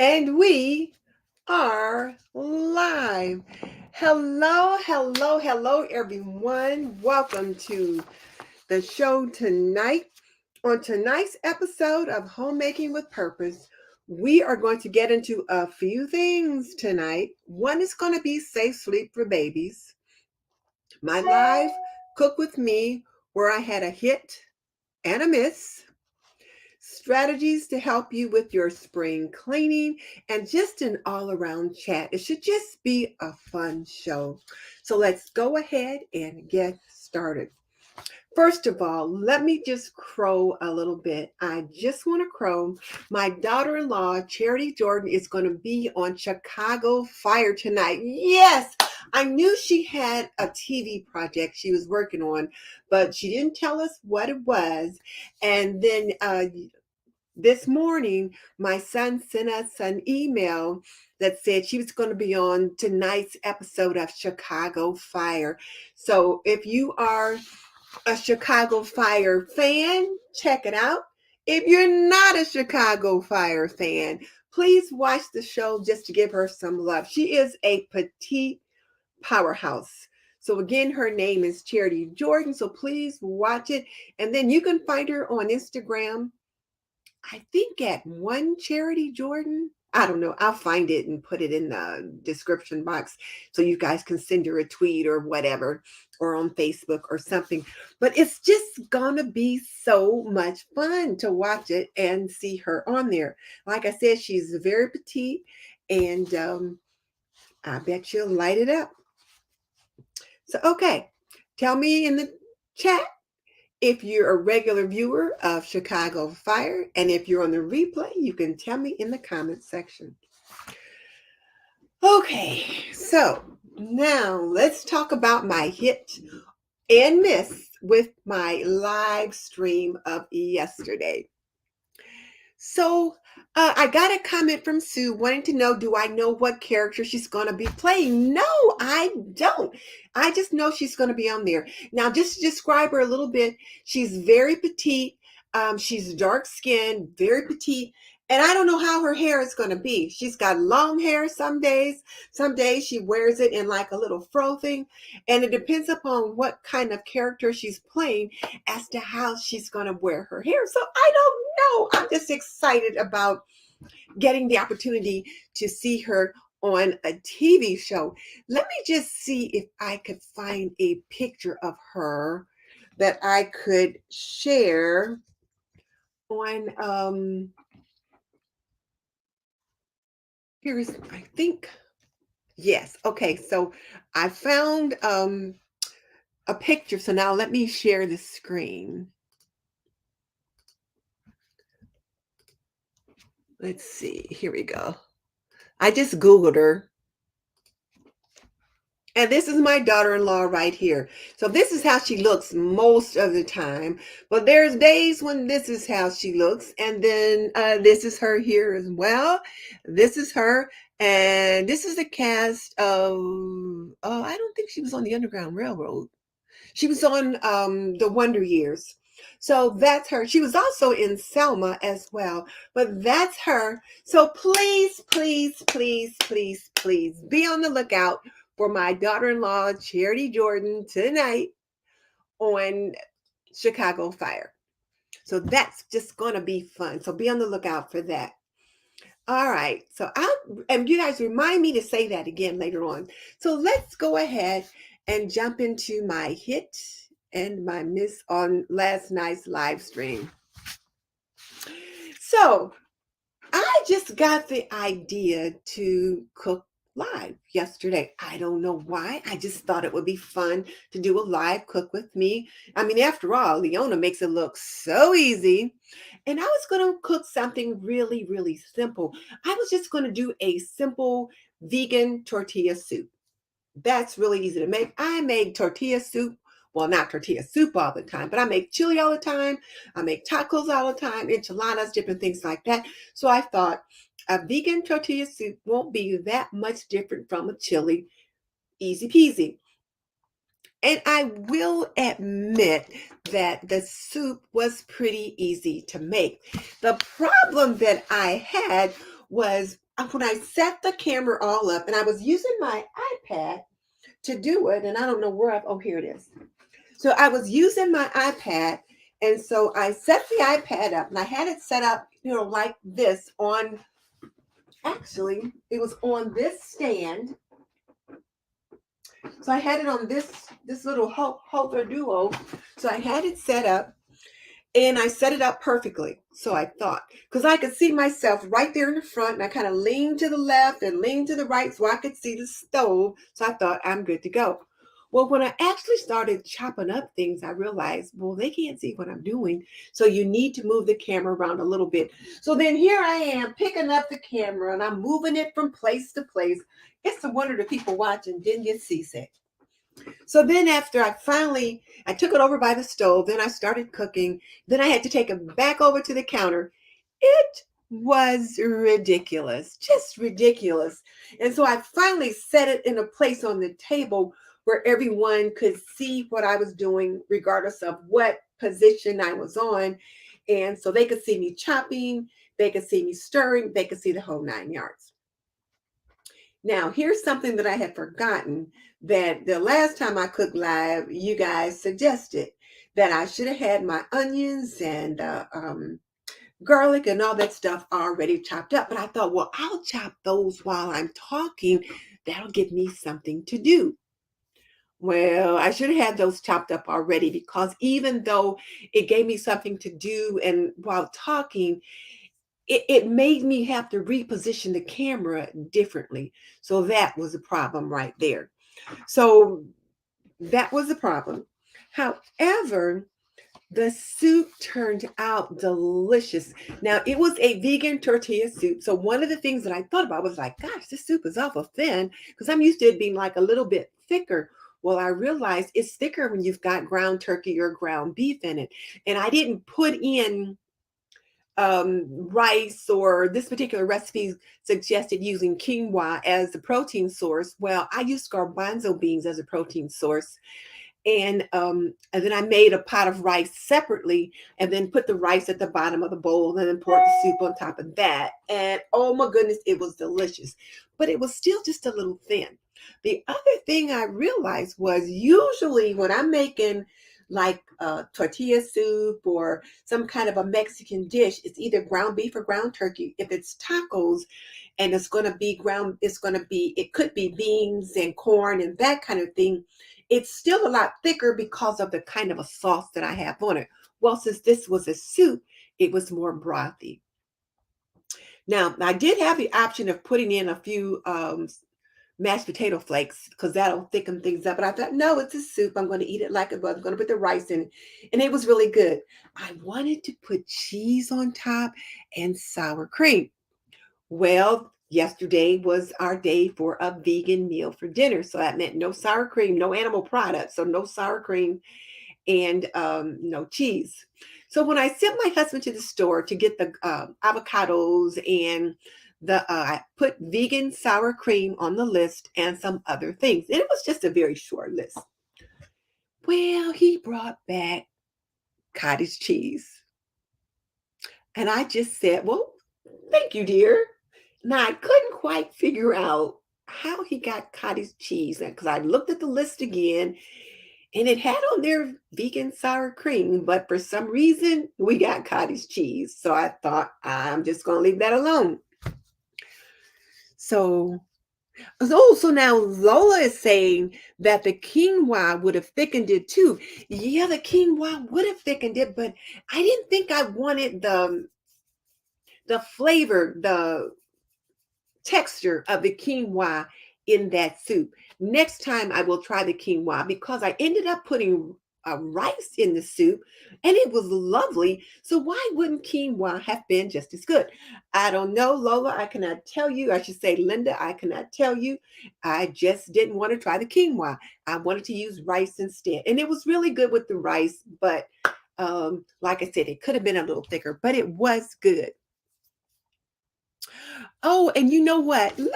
And we are live. Hello, everyone. Welcome to the show tonight. On tonight's episode of Homemaking with Purpose, we are going to get into a few things tonight. One is going to be safe sleep for babies. My live cook with me, where I had a hit and a miss, strategies to help you with your spring cleaning, and just an all around chat. It should just be a fun show. So let's go ahead and get started. First of all, let me just crow a little bit. I just want to crow. My daughter in law, Charity Jordan, is going to be on Chicago Fire tonight. Yes, I knew she had a TV project she was working on, but she didn't tell us what it was. And then this morning, my son sent us an email that said she was going to be on tonight's episode of Chicago Fire. So if you are a Chicago Fire fan, check it out. If you're not a Chicago Fire fan, please watch the show just to give her some love. She is a petite powerhouse. So again, her name is Charity Jordan. So please watch it. And then you can find her on Instagram, I think at One Charity Jordan. I don't know. I'll find it and put it in the description box so you guys can send her a tweet or whatever, or on Facebook or something. But it's just gonna be so much fun to watch it and see her on there. Like I said, she's very petite, and I bet you'll light it up. So, okay, tell me in the chat if you're a regular viewer of Chicago Fire, and if you're on the replay, you can tell me in the comment section. Okay, so now let's talk about my hit and miss with my live stream of yesterday. So I got a comment from Sue wanting to know, do I know what character she's going to be playing? No, I don't. I just know she's going to be on there. Now, just to describe her a little bit, she's very petite. She's dark skinned, very petite. And I don't know how her hair is going to be. She's got long hair some days. Some days she wears it in like a little fro thing. And it depends upon what kind of character she's playing as to how she's going to wear her hair. So I don't know. I'm just excited about getting the opportunity to see her on a TV show. Let me just see if I could find a picture of her that I could share on here's, I think, yes. Okay, so I found a picture. So now let me share the screen. Let's see. Here we go. I just Googled her. And this is my daughter-in-law right here. So this is how she looks most of the time. But there's days when this is how she looks. And then this is her here as well. This is her. And this is the cast of, I don't think she was on the Underground Railroad. She was on the Wonder Years. So that's her. She was also in Selma as well, but that's her. So please, please, please, please, please be on the lookout for my daughter-in-law, Charity Jordan, tonight on Chicago Fire. So that's just going to be fun. So be on the lookout for that. All right. So and you guys remind me to say that again later on. So let's go ahead and jump into my hit and my miss on last night's live stream. So I just got the idea to cook live yesterday. I don't know why. I just thought it would be fun to do a live cook with me. I mean, after all, Leona makes it look so easy. And I was going to cook something really, really simple. I was just going to do a simple vegan tortilla soup. That's really easy to make. I make tortilla soup. Well, not tortilla soup all the time, but I make chili all the time. I make tacos all the time, enchiladas, different things like that. So I thought a vegan tortilla soup won't be that much different from a chili. Easy peasy. And I will admit that the soup was pretty easy to make. The problem that I had was when I set the camera all up, and I was using my iPad to do it, and I don't know where oh, here it is. So I was using my iPad, and so I set the iPad up, and I had it set up, like this on, actually, it was on this stand. So I had it on this little holder duo. So I had it set up, and I set it up perfectly. So I thought, because I could see myself right there in the front, and I kind of leaned to the left and leaned to the right so I could see the stove. So I thought, I'm good to go. Well, when I actually started chopping up things, I realized, well, they can't see what I'm doing. So you need to move the camera around a little bit. So then here I am picking up the camera, and I'm moving it from place to place. It's a wonder the people watching didn't get seasick. So then after I took it over by the stove, then I started cooking. Then I had to take it back over to the counter. It was ridiculous, just ridiculous. And so I finally set it in a place on the table where everyone could see what I was doing, regardless of what position I was on. And so they could see me chopping, they could see me stirring, they could see the whole 9 yards. Now, here's something that I had forgotten, that the last time I cooked live, you guys suggested that I should have had my onions and garlic and all that stuff already chopped up. But I thought, well, I'll chop those while I'm talking. That'll give me something to do. Well, I should have had those chopped up already, because even though it gave me something to do and while talking, it made me have to reposition the camera differently. So that was a problem right there. So that was a problem. However, the soup turned out delicious. Now, it was a vegan tortilla soup. So one of the things that I thought about was like, gosh, this soup is awful thin, because I'm used to it being like a little bit thicker. Well, I realized it's thicker when you've got ground turkey or ground beef in it. And I didn't put in rice, or this particular recipe suggested using quinoa as the protein source. Well, I used garbanzo beans as a protein source. And then I made a pot of rice separately, and then put the rice at the bottom of the bowl, and then poured the soup on top of that. And oh my goodness, it was delicious. But it was still just a little thin. The other thing I realized was, usually when I'm making like tortilla soup or some kind of a Mexican dish, it's either ground beef or ground turkey. If it's tacos, and it's going to be ground, it could be beans and corn and that kind of thing. It's still a lot thicker because of the kind of a sauce that I have on it. Well, since this was a soup, it was more brothy. Now, I did have the option of putting in a few mashed potato flakes, because that'll thicken things up. But I thought, no, it's a soup. I'm going to eat it like it was. I'm going to put the rice in it. And it was really good. I wanted to put cheese on top and sour cream. Well, yesterday was our day for a vegan meal for dinner. So that meant no sour cream, no animal products. So no sour cream and no cheese. So when I sent my husband to the store to get the avocados and I put vegan sour cream on the list and some other things. And it was just a very short list. Well, he brought back cottage cheese. And I just said, well, thank you, dear. Now, I couldn't quite figure out how he got cottage cheese, because I looked at the list again, and it had on there vegan sour cream, but for some reason we got cottage cheese. So I thought, I'm just going to leave that alone. So now Lola is saying that the quinoa would have thickened it too. Yeah, the quinoa would have thickened it, but I didn't think I wanted the flavor, the texture of the quinoa in that soup. Next time I will try the quinoa, because I ended up putting rice in the soup and it was lovely. So why wouldn't quinoa have been just as good? I don't know, Lola. I cannot tell you. I should say, Linda, I cannot tell you. I just didn't want to try the quinoa. I wanted to use rice instead. And it was really good with the rice. But like I said, it could have been a little thicker, but it was good. Oh, and you know what? Luann,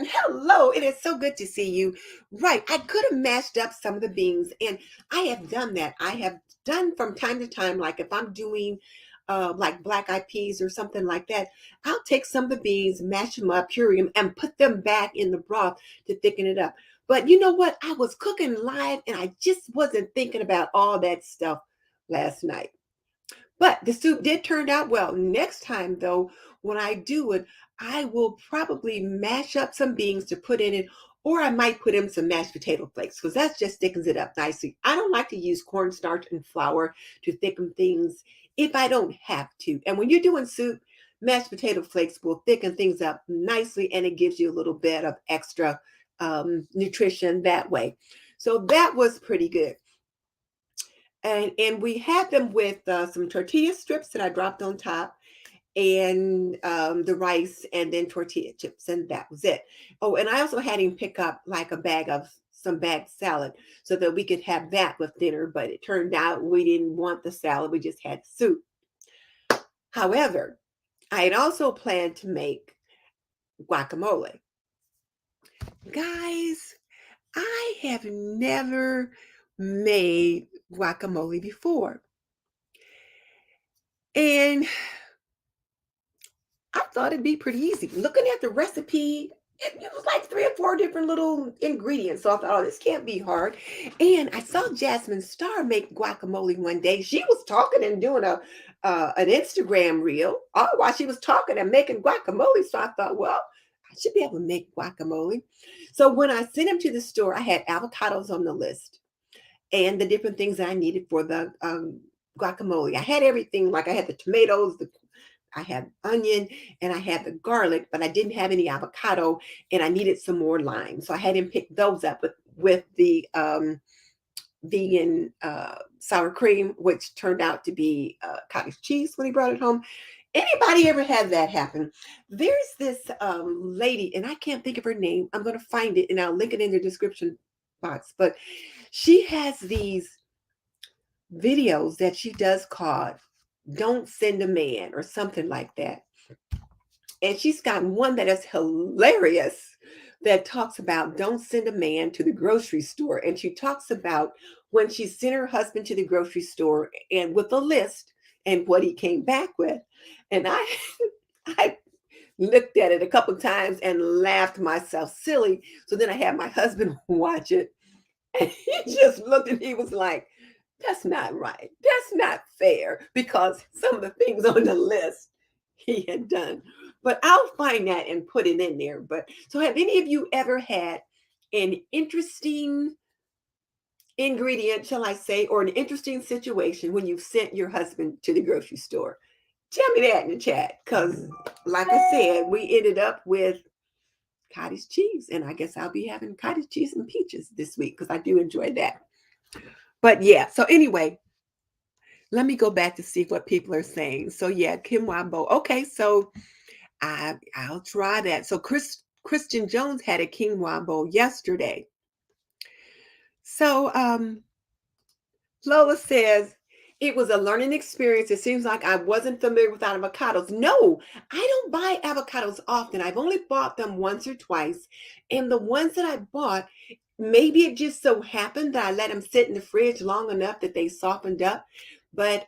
hello. It is so good to see you. Right. I could have mashed up some of the beans, and I have done that. I have done from time to time, like if I'm doing like black eyed peas or something like that, I'll take some of the beans, mash them up, puree them, and put them back in the broth to thicken it up. But you know what? I was cooking live and I just wasn't thinking about all that stuff last night. But the soup did turn out well. Next time, though, when I do it, I will probably mash up some beans to put in it, or I might put in some mashed potato flakes because that just thickens it up nicely. I don't like to use cornstarch and flour to thicken things if I don't have to. And when you're doing soup, mashed potato flakes will thicken things up nicely and it gives you a little bit of extra nutrition that way. So that was pretty good. And we had them with some tortilla strips that I dropped on top and the rice and then tortilla chips, and that was it. Oh, and I also had him pick up like a bag of some bagged salad so that we could have that with dinner, but it turned out we didn't want the salad, we just had soup. However, I had also planned to make guacamole. Guys, I have never made guacamole before. And I thought it'd be pretty easy. Looking at the recipe, it was like 3 or 4 different little ingredients. So I thought, oh, this can't be hard. And I saw Jasmine Star make guacamole one day. She was talking and doing an Instagram reel while she was talking and making guacamole. So I thought, well, I should be able to make guacamole. So when I sent him to the store, I had avocados on the list and the different things that I needed for the guacamole. I had everything, like I had the tomatoes, I had onion, and I had the garlic, but I didn't have any avocado, and I needed some more lime. So I had him pick those up with the vegan sour cream, which turned out to be cottage cheese when he brought it home. Anybody ever had that happen? There's this lady, and I can't think of her name. I'm going to find it, and I'll link it in the description box. But she has these videos that she does called Don't Send a Man or something like that. And she's got one that is hilarious that talks about don't send a man to the grocery store. And she talks about when she sent her husband to the grocery store and with a list and what he came back with. And I looked at it a couple of times and laughed myself silly. So then I had my husband watch it. And he just looked and he was like, that's not right. That's not fair because some of the things on the list he had done. But I'll find that and put it in there. But so have any of you ever had an interesting ingredient, shall I say, or an interesting situation when you've sent your husband to the grocery store? Tell me that in the chat. Because like I said, we ended up with cottage cheese. And I guess I'll be having cottage cheese and peaches this week because I do enjoy that. But yeah, so anyway, let me go back to see what people are saying. So yeah, quinoa bowl. Okay, so I'll try that. So Christian Jones had a quinoa bowl yesterday. So Lola says it was a learning experience. It seems like I wasn't familiar with avocados. No, I don't buy avocados often. I've only bought them once or twice. And the ones that I bought, maybe it just so happened that I let them sit in the fridge long enough that they softened up. But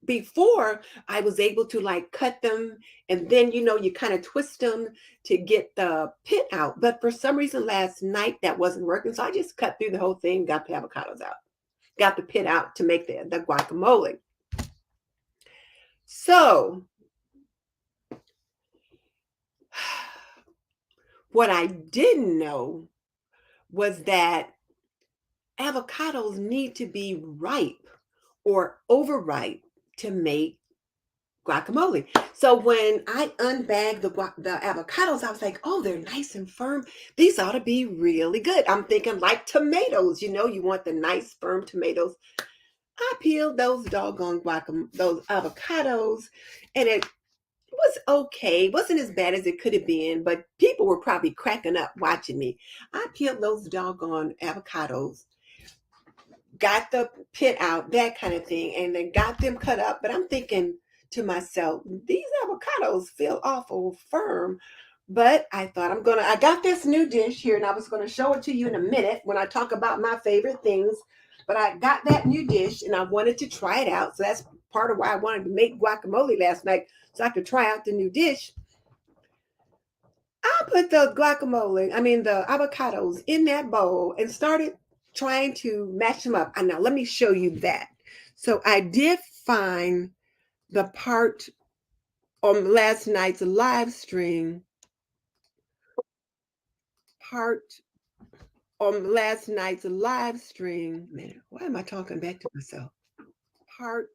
before I was able to like cut them and then you kind of twist them to get the pit out. But for some reason last night that wasn't working. So I just cut through the whole thing, got the avocados out, got the pit out to make the guacamole. So what I didn't know was that avocados need to be ripe or overripe to make guacamole. So when I unbagged the avocados, I was like, oh, they're nice and firm. These ought to be really good. I'm thinking like tomatoes, you want the nice firm tomatoes. I peeled those doggone those avocados, and it was okay. It wasn't as bad as it could have been, but people were probably cracking up watching me. I peeled those doggone avocados, got the pit out, that kind of thing, and then got them cut up. But I'm thinking to myself, these avocados feel awful firm. But I thought I got this new dish here and I was going to show it to you in a minute when I talk about my favorite things. But I got that new dish and I wanted to try it out. So that's part of why I wanted to make guacamole last night so I could try out the new dish. I put the avocados in that bowl and started trying to mash them up. And now let me show you that. So I did find the part on last night's live stream, part on last night's live stream. Man, why am I talking back to myself? Part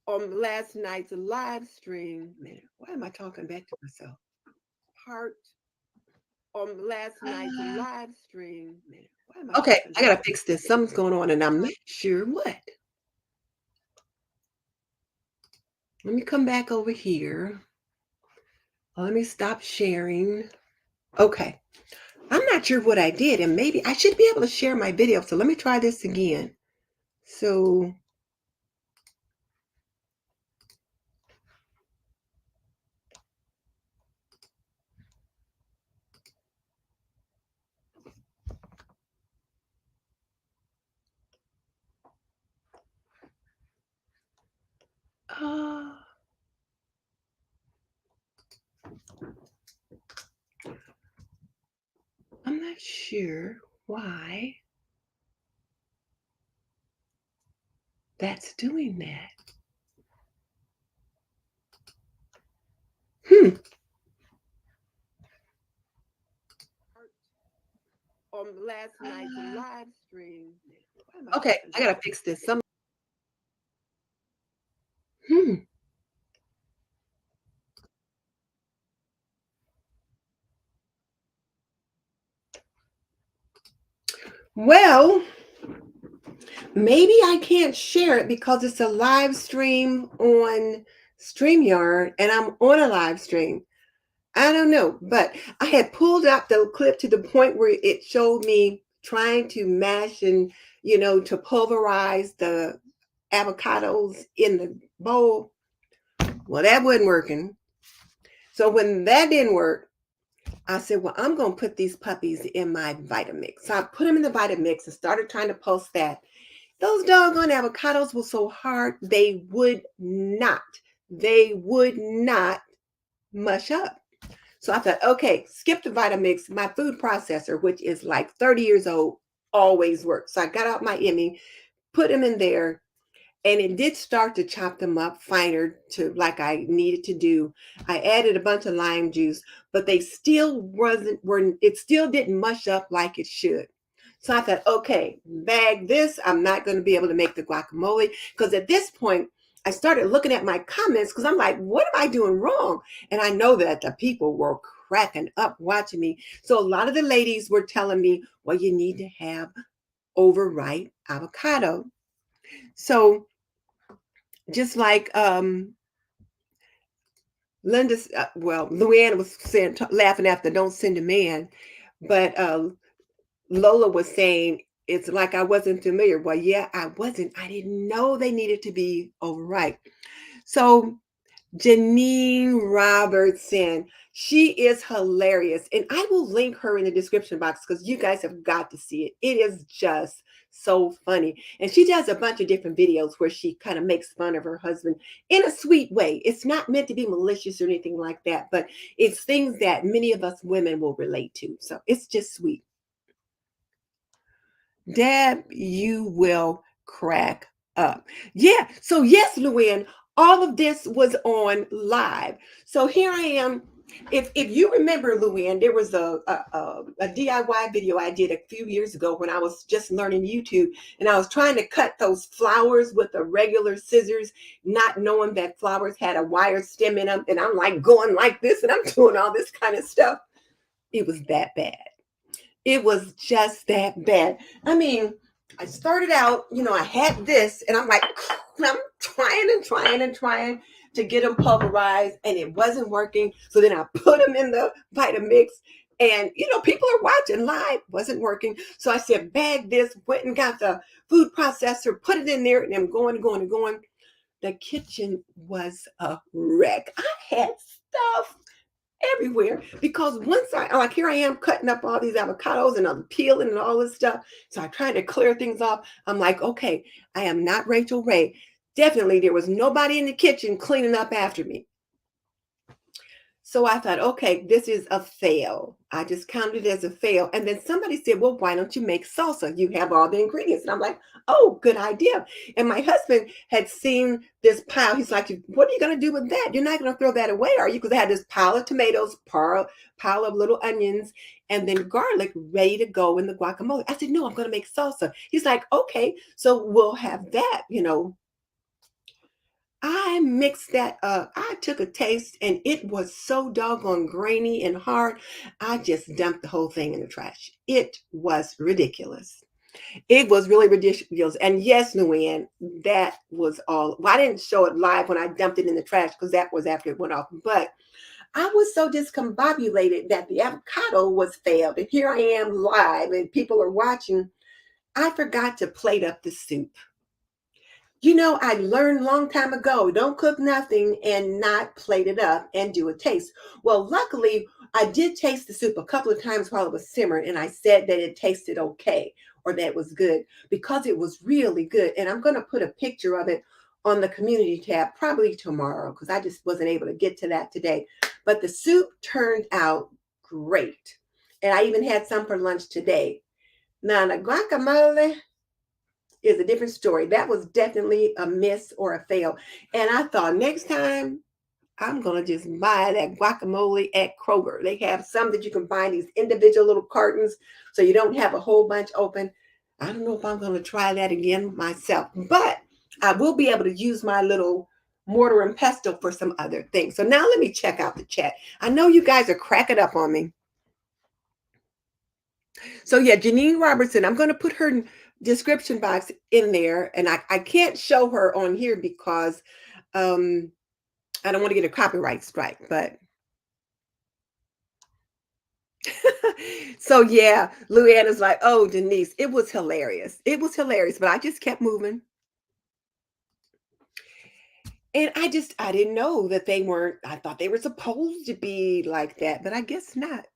on last night's live stream. Man, why am I talking back to myself? Part on last night's live stream. Man, why am I okay, I gotta fix this. Something's going on and I'm not sure what. Let me come back over here. Let me stop sharing. Okay. I'm not sure what I did, and maybe I should be able to share my video. So let me try this again. So I'm not sure why that's doing that. On last night's live stream. Okay, I gotta fix this. Well, maybe I can't share it because it's a live stream on StreamYard and I'm on a live stream. I don't know, but I had pulled up the clip to the point where it showed me trying to mash and, to pulverize the avocados in the bowl. Well, that wasn't working. So when that didn't work, I said, well, I'm going to put these puppies in my Vitamix. So I put them in the Vitamix and started trying to post that. Those doggone avocados were so hard, they would not mush up. So I thought, okay, skip the Vitamix. My food processor, which is like 30 years old, always works. So I got out my Emmy, put them in there, and it did start to chop them up finer to like I needed to do. I added a bunch of lime juice, but they still it still didn't mush up like it should. So I thought, okay, bag this. I'm not going to be able to make the guacamole because at this point, I started looking at my comments because I'm like, what am I doing wrong? And I know that the people were cracking up watching me. So a lot of the ladies were telling me, well, you need to have overripe avocado. So just like Luann was saying, laughing after, don't send a man. But Lola was saying, it's like I wasn't familiar. Well, yeah, I wasn't. I didn't know they needed to be overripe. So Janine Robertson, she is hilarious. And I will link her in the description box because you guys have got to see it. It is just so funny. And she does a bunch of different videos where she kind of makes fun of her husband in a sweet way. It's not meant to be malicious or anything like that, but it's things that many of us women will relate to. So it's just sweet. Deb, you will crack up. Yeah. So yes, Luann, all of this was on live. So here I am. If you remember, Luann, there was a DIY video I did a few years ago when I was just learning YouTube, and I was trying to cut those flowers with the regular scissors, not knowing that flowers had a wire stem in them, and I'm like going like this, and I'm doing all this kind of stuff. It was that bad. It was just that bad. I mean, I started out, I had this, and I'm like, I'm trying to get them pulverized, and it wasn't working. So then I put them in the Vitamix, and people are watching live, wasn't working. So I said, bag this, went and got the food processor, put it in there, and I'm going. The kitchen was a wreck. I had stuff everywhere because once here I am cutting up all these avocados and I'm peeling and all this stuff. So I tried to clear things off. I'm like, okay, I am not Rachel Ray. Definitely, there was nobody in the kitchen cleaning up after me. So I thought, okay, this is a fail. I just counted it as a fail. And then somebody said, well, why don't you make salsa? You have all the ingredients. And I'm like, oh, good idea. And my husband had seen this pile. He's like, what are you going to do with that? You're not going to throw that away, are you? Because I had this pile of tomatoes, pile of little onions, and then garlic ready to go in the guacamole. I said, no, I'm going to make salsa. He's like, okay, so we'll have that. I mixed that up. I took a taste and it was so doggone grainy and hard. I just dumped the whole thing in the trash. It was ridiculous. It was really ridiculous. And yes, Nguyen, that was all. Well, I didn't show it live when I dumped it in the trash because that was after it went off. But I was so discombobulated that the avocado was failed. And here I am live and people are watching. I forgot to plate up the soup. I learned a long time ago, don't cook nothing and not plate it up and do a taste. Well, luckily, I did taste the soup a couple of times while it was simmering, and I said that it tasted okay or that it was good because it was really good. And I'm going to put a picture of it on the community tab probably tomorrow because I just wasn't able to get to that today. But the soup turned out great. And I even had some for lunch today. Now, the guacamole is a different story. That was definitely a miss or a fail. And I thought next time I'm going to just buy that guacamole at Kroger. They have some that you can buy these individual little cartons so you don't have a whole bunch open. I don't know if I'm going to try that again myself, but I will be able to use my little mortar and pestle for some other things. So now let me check out the chat. I know you guys are cracking up on me. So yeah, Janine Robertson, I'm going to put her description box in there, and I can't show her on here because um, I don't want to get a copyright strike. But so yeah, Luanna's like, oh, Denise, it was hilarious. It was hilarious, but I just kept moving. And I didn't know that they weren't, I thought they were supposed to be like that, but I guess not.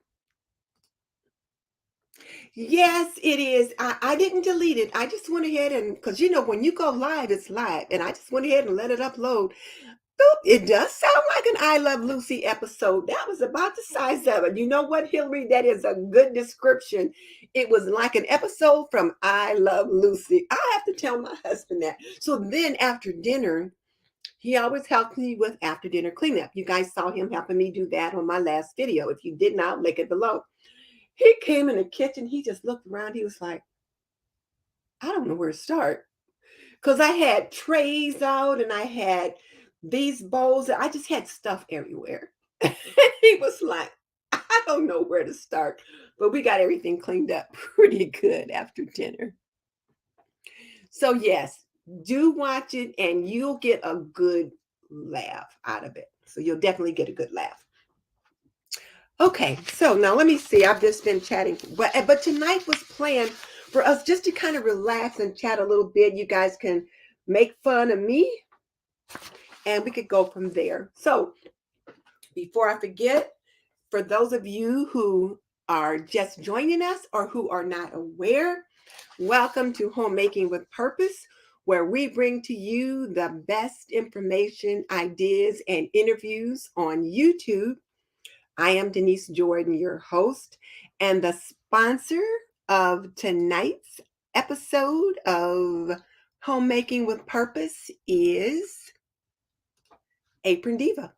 Yes, it is. I didn't delete it. I just went ahead and, because when you go live, it's live. And I just went ahead and let it upload. Boop, it does sound like an I Love Lucy episode. That was about the size of it. You know what, Hillary? That is a good description. It was like an episode from I Love Lucy. I have to tell my husband that. So then after dinner, he always helps me with after dinner cleanup. You guys saw him helping me do that on my last video. If you did not, link it below. He came in the kitchen. He just looked around. He was like, I don't know where to start. Because I had trays out and I had these bowls. I just had stuff everywhere. He was like, I don't know where to start. But we got everything cleaned up pretty good after dinner. So, yes, do watch it and you'll get a good laugh out of it. So, you'll definitely get a good laugh. Okay, so now let me see. I've just been chatting, but tonight was planned for us just to kind of relax and chat a little bit. You guys can make fun of me and we could go from there. So before I forget, for those of you who are just joining us or who are not aware, welcome to Homemaking with Purpose, where we bring to you the best information, ideas, and interviews on YouTube. I am Denise Jordan, your host, and the sponsor of tonight's episode of Homemaking with Purpose is Apron Diva,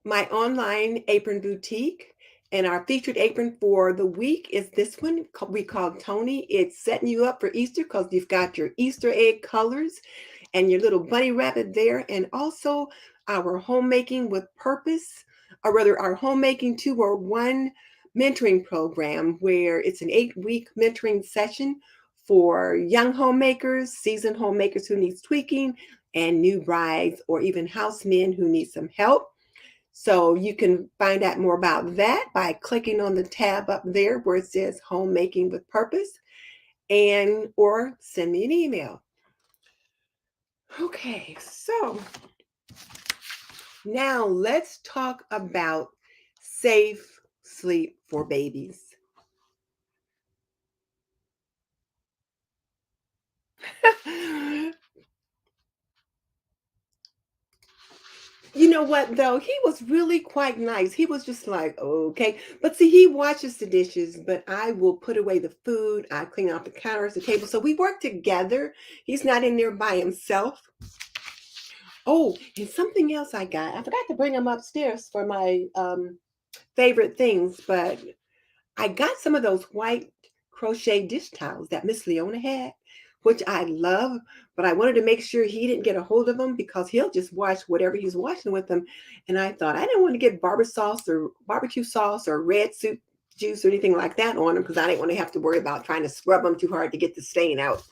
my online apron boutique. And our featured apron for the week is this one we call Tony. It's setting you up for Easter because you've got your Easter egg colors and your little bunny rabbit there. And also our Homemaking with Purpose, or rather our Homemaking 201 mentoring program, where it's an 8-week mentoring session for young homemakers, seasoned homemakers who need tweaking, and new brides or even housemen who need some help. So you can find out more about that by clicking on the tab up there where it says Homemaking with Purpose, and or send me an email. Okay, so now let's talk about safe sleep for babies. You know what though? He was really quite nice. He was just like, okay. But see, he washes the dishes, but I will put away the food. I clean out the counters, the table. So we work together. He's not in there by himself. Oh, and something else I got. I forgot to bring him upstairs for my favorite things, but I got some of those white crochet dish towels that Miss Leona had, which I love, but I wanted to make sure he didn't get a hold of them because he'll just wash whatever he's washing with them. And I thought I didn't want to get barbecue sauce or red soup juice or anything like that on them because I didn't want to have to worry about trying to scrub them too hard to get the stain out.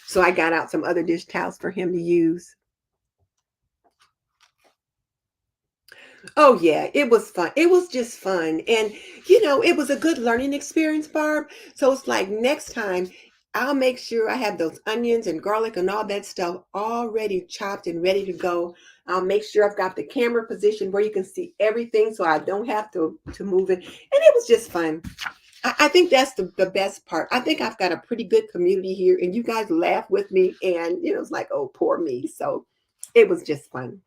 So I got out some other dish towels for him to use. Oh yeah, it was fun. It was just fun. And it was a good learning experience, Barb. So it's like next time I'll make sure I have those onions and garlic and all that stuff already chopped and ready to go. I'll make sure I've got the camera positioned where you can see everything so I don't have to move it. And it was just fun. I think that's the best part. I think I've got a pretty good community here and you guys laugh with me and it's like, oh, poor me. So it was just fun.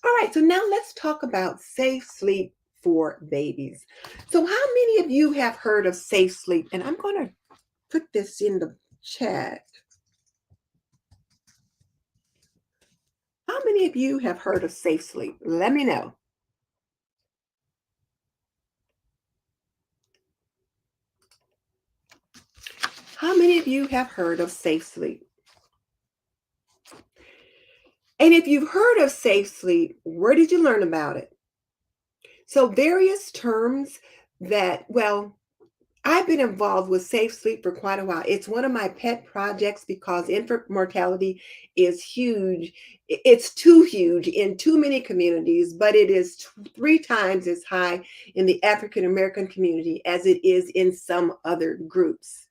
All right, so now let's talk about safe sleep for babies. So, how many of you have heard of safe sleep? And I'm going to put this in the chat. How many of you have heard of safe sleep? Let me know. How many of you have heard of safe sleep? And if you've heard of safe sleep, where did you learn about it? So, various terms that, well, I've been involved with Safe Sleep for quite a while. It's one of my pet projects because infant mortality is huge. It's too huge in too many communities, but it is three times as high in the African American community as it is in some other groups.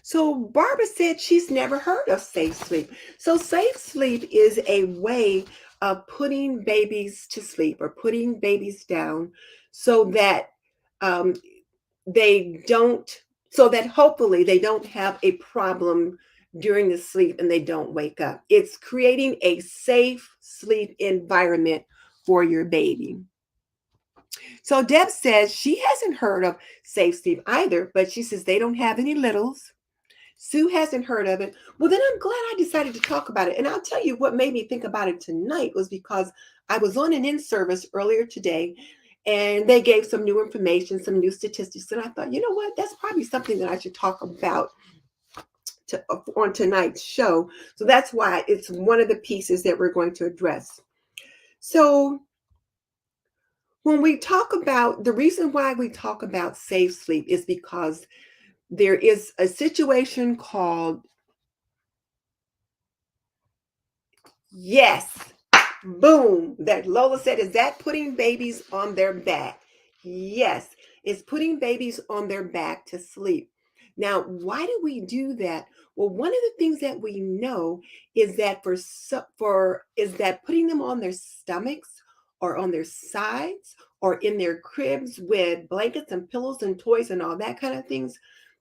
So Barbara said she's never heard of Safe Sleep. So Safe Sleep is a way of putting babies to sleep or putting babies down so that um, they don't so that hopefully they don't have a problem during the sleep and they don't wake up. It's creating a safe sleep environment for your baby. So Deb says she hasn't heard of safe sleep either, but she says they don't have any littles. Sue hasn't heard of it. Well, then I'm glad I decided to talk about it. And I'll tell you what made me think about it tonight was because I was on an in service earlier today and they gave some new information, some new statistics. And I thought, you know what? That's probably something that I should talk about on tonight's show. So that's why it's one of the pieces that we're going to address. So when we talk about the reason why we talk about safe sleep is because there is a situation called yes. Boom. That Lola said, is that putting babies on their back? Yes, it's putting babies on their back to sleep. Now, why do we do that? Well, one of the things that we know is that is that putting them on their stomachs or on their sides or in their cribs with blankets and pillows and toys and all that kind of things.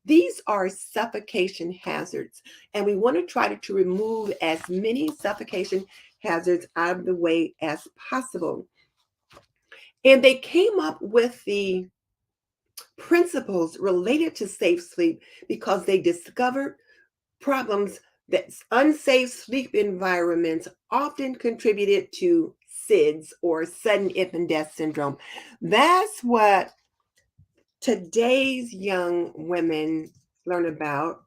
These are suffocation hazards, and we want to try to remove as many suffocation hazards out of the way as possible. And they came up with the principles related to safe sleep because they discovered problems that unsafe sleep environments often contributed to SIDS or sudden infant death syndrome. That's what today's young women learn about.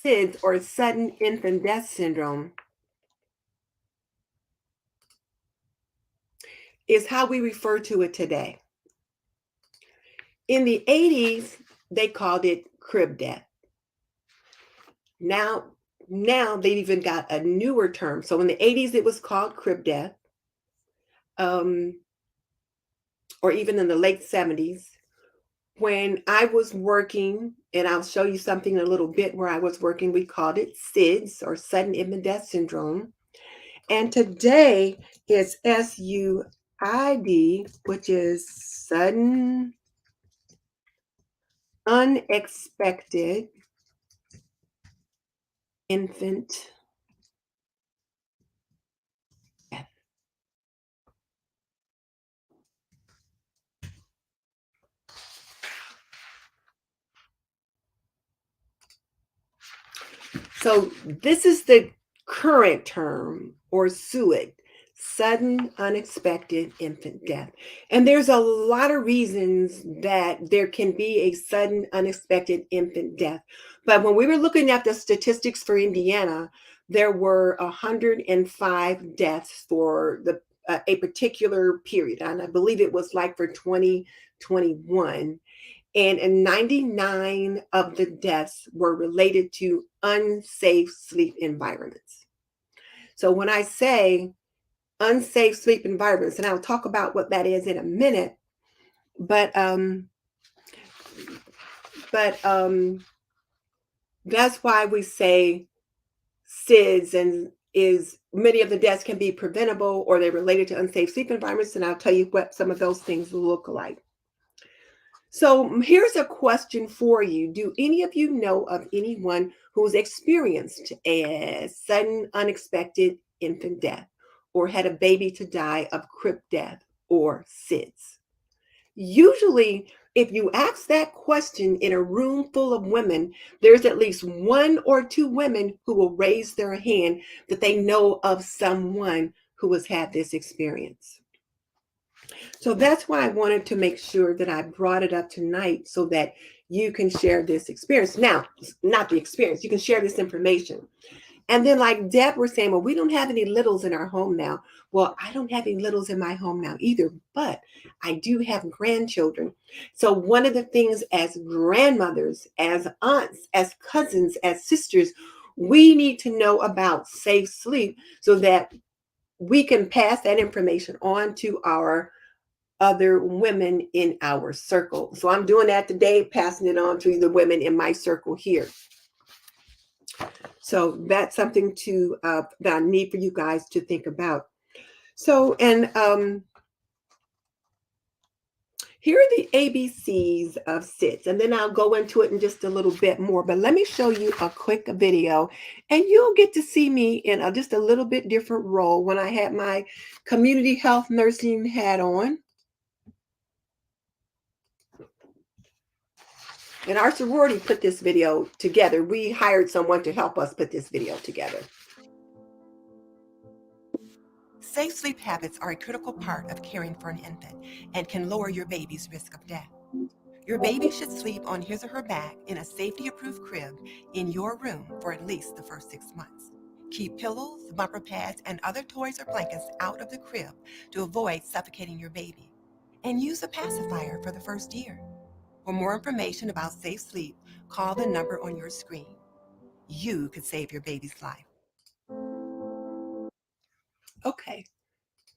SIDS or sudden infant death syndrome is how we refer to it today. In the 80s, they called it crib death. Now, now they've even got a newer term. So in the 80s, it was called crib death, um, or even in the late 70s. When I was working, and I'll show you something in a little bit where I was working, we called it SIDS or sudden infant death syndrome. And today it's SUID, which is sudden unexpected infant death. So this is the current term, or SUID, sudden unexpected infant death. And there's a lot of reasons that there can be a sudden unexpected infant death. But when we were looking at the statistics for Indiana, there were 105 deaths for a particular period. And I believe it was like for 2021. And 99 of the deaths were related to unsafe sleep environments. So when I say unsafe sleep environments, and I'll talk about what that is in a minute, but but that's why we say SIDS and is many of the deaths can be preventable or they're related to unsafe sleep environments. And I'll tell you what some of those things look like. So here's a question for you. Do any of you know of anyone who's experienced a sudden, unexpected infant death or had a baby to die of crib death or SIDS? Usually, if you ask that question in a room full of women, there's at least one or two women who will raise their hand that they know of someone who has had this experience. So that's why I wanted to make sure that I brought it up tonight so that you can share this experience. Now, not the experience, you can share this information. And then, like Deb was saying, well, we don't have any littles in our home now. Well, I don't have any littles in my home now either, but I do have grandchildren. So, one of the things as grandmothers, as aunts, as cousins, as sisters, we need to know about safe sleep so that we can pass that information on to our other women in our circle. So I'm doing that today, passing it on to the women in my circle here. So that's something to that I need for you guys to think about. So, and here are the ABCs of SIDS, and then I'll go into it in just a little bit more. But let me show you a quick video, and you'll get to see me in just a little bit different role when I had my community health nursing hat on. And our sorority put this video together. We hired someone to help us put this video together. Safe sleep habits are a critical part of caring for an infant and can lower your baby's risk of death. Your baby should sleep on his or her back in a safety-approved crib in your room for at least the first 6 months. Keep pillows, bumper pads, and other toys or blankets out of the crib to avoid suffocating your baby. And use a pacifier for the first year. For more information about safe sleep, call the number on your screen. You could save your baby's life. Okay,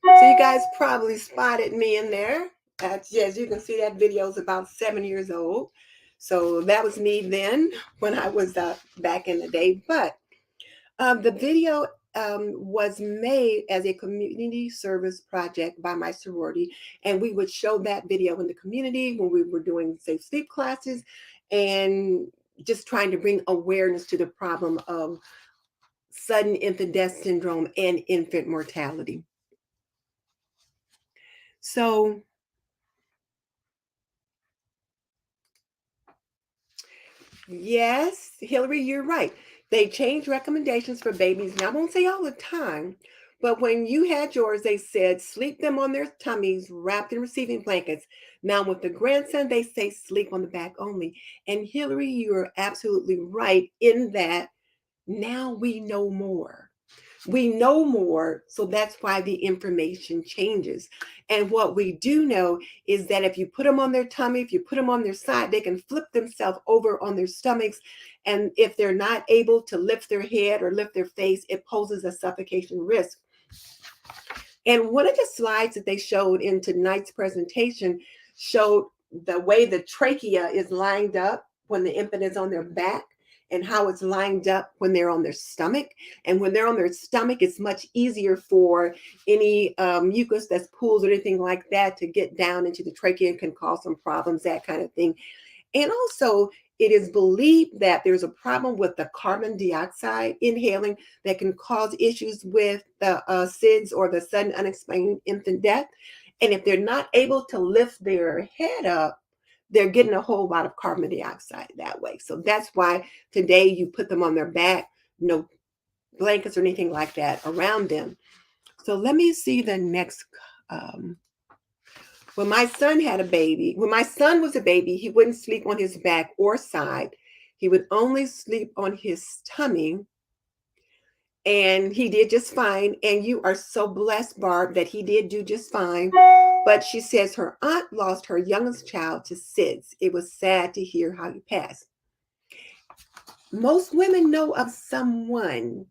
so you guys probably spotted me in there. Yes, you can see that video is about 7 years old. So that was me then when I was back in the day. But the video was made as a community service project by my sorority, and we would show that video in the community when we were doing safe sleep classes and just trying to bring awareness to the problem of sudden infant death syndrome and infant mortality. So, yes, Hillary, you're right. They changed recommendations for babies, and I won't say all the time, but when you had yours, they said sleep them on their tummies, wrapped in receiving blankets. Now, with the grandson, they say sleep on the back only. And Hillary, you're absolutely right in that now we know more. We know more, so that's why the information changes. And what we do know is that if you put them on their tummy, if you put them on their side, they can flip themselves over on their stomachs. And if they're not able to lift their head or lift their face, it poses a suffocation risk. And one of the slides that they showed in tonight's presentation showed the way the trachea is lined up when the infant is on their back and how it's lined up when they're on their stomach. And when they're on their stomach, it's much easier for any mucus that's pools or anything like that to get down into the trachea and can cause some problems, that kind of thing. And also, it is believed that there's a problem with the carbon dioxide inhaling that can cause issues with the SIDS, or the sudden unexplained infant death. And if they're not able to lift their head up, they're getting a whole lot of carbon dioxide that way. So that's why today you put them on their back, no blankets or anything like that around them. So let me see the next. When my son had a baby, when my son was a baby, he wouldn't sleep on his back or side. He would only sleep on his tummy. And he did just fine. And you are so blessed, Barb, that he did do just fine. But she says her aunt lost her youngest child to SIDS. It was sad to hear how he passed. Most women know of someone,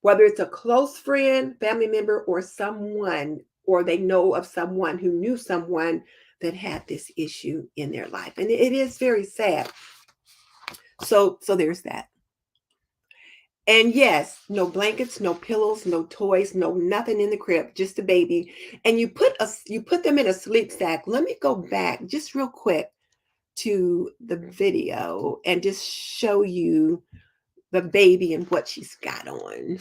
whether it's a close friend, family member, or someone, or they know of someone who knew someone that had this issue in their life. And it is very sad. So there's that. And yes, no blankets, no pillows, no toys, no nothing in the crib, just a baby. And you put them in a sleep sack. Let me go back just real quick to the video and just show you the baby and what she's got on.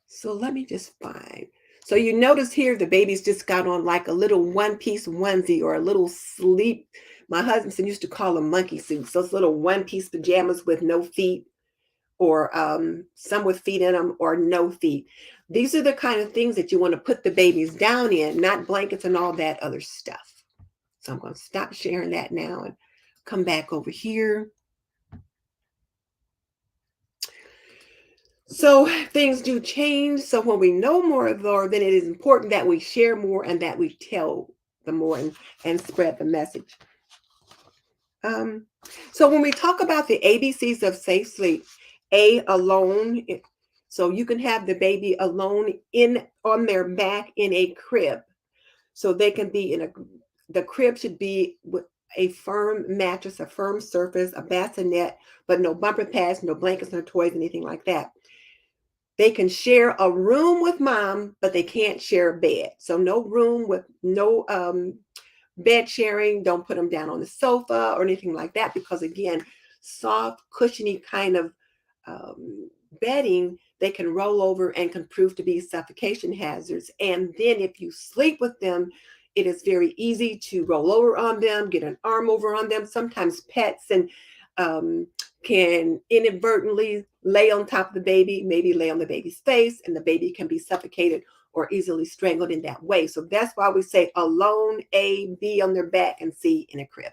So let me just find. So you notice here the baby's just got on like a little one-piece onesie or a little sleep. My husband used to call them monkey suits. Those little one-piece pajamas with no feet, or some with feet in them or no feet. These are the kind of things that you want to put the babies down in, not blankets and all that other stuff. So I'm going to stop sharing that now and come back over here. So things do change. So when we know more, though, then it is important that we share more and that we tell them more and spread the message. So when we talk about the ABCs of safe sleep, A, alone. So you can have the baby alone on their back in a crib. So they can be the crib should be with a firm mattress, a firm surface, a bassinet, but no bumper pads, no blankets, no toys, anything like that. They can share a room with mom, but they can't share a bed. So no room with no bed sharing. Don't put them down on the sofa or anything like that, because again, soft, cushiony kind of bedding, they can roll over and can prove to be suffocation hazards. And then if you sleep with them, it is very easy to roll over on them, get an arm over on them. Sometimes pets and can inadvertently lay on top of the baby, maybe lay on the baby's face, and the baby can be suffocated or easily strangled in that way. So that's why we say alone, A, B on their back, and C in a crib.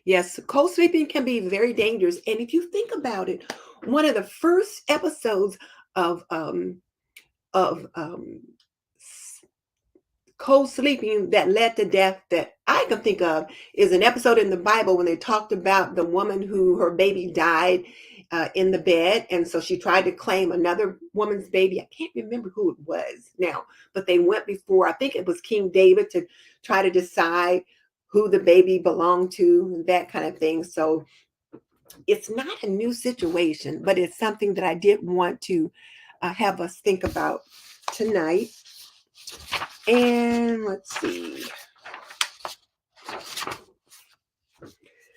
Yes, co-sleeping can be very dangerous. And if you think about it, one of the first episodes of co-sleeping that led to death that I can think of is an episode in the Bible when they talked about the woman who her baby died in the bed. And so she tried to claim another woman's baby. I can't remember who it was now, but they went before, I think it was King David, to try to decide who the baby belonged to and that kind of thing. So it's not a new situation, but it's something that I did want to have us think about tonight. And let's see.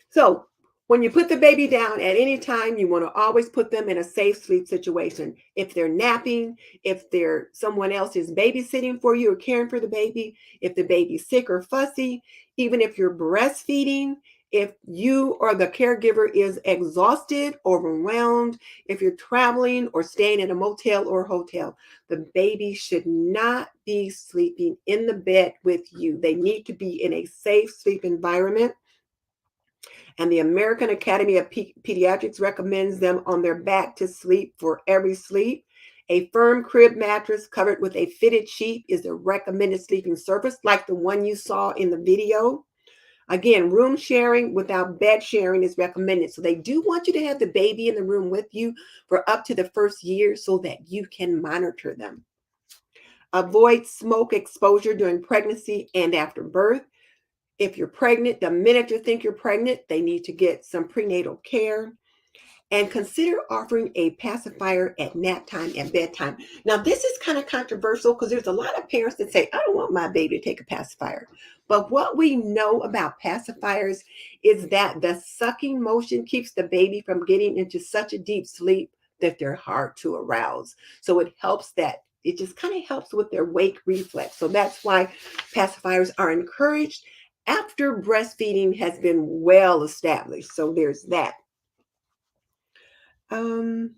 So when you put the baby down at any time, you want to always put them in a safe sleep situation. If they're napping, if someone else is babysitting for you or caring for the baby, if the baby's sick or fussy, even if you're breastfeeding, if you or the caregiver is exhausted, overwhelmed, if you're traveling or staying in a motel or hotel, the baby should not be sleeping in the bed with you. They need to be in a safe sleep environment. And the American Academy of Pediatrics recommends them on their back to sleep for every sleep. A firm crib mattress covered with a fitted sheet is the recommended sleeping surface, like the one you saw in the video. Again, room sharing without bed sharing is recommended. So they do want you to have the baby in the room with you for up to the first year so that you can monitor them. Avoid smoke exposure during pregnancy and after birth. If you're pregnant, the minute you think you're pregnant, they need to get some prenatal care. and consider offering a pacifier at nap time and bedtime. Now, this is kind of controversial because there's a lot of parents that say, I don't want my baby to take a pacifier. But what we know about pacifiers is that the sucking motion keeps the baby from getting into such a deep sleep that they're hard to arouse. So it just kind of helps with their wake reflex. So that's why pacifiers are encouraged after breastfeeding has been well established. So there's that. And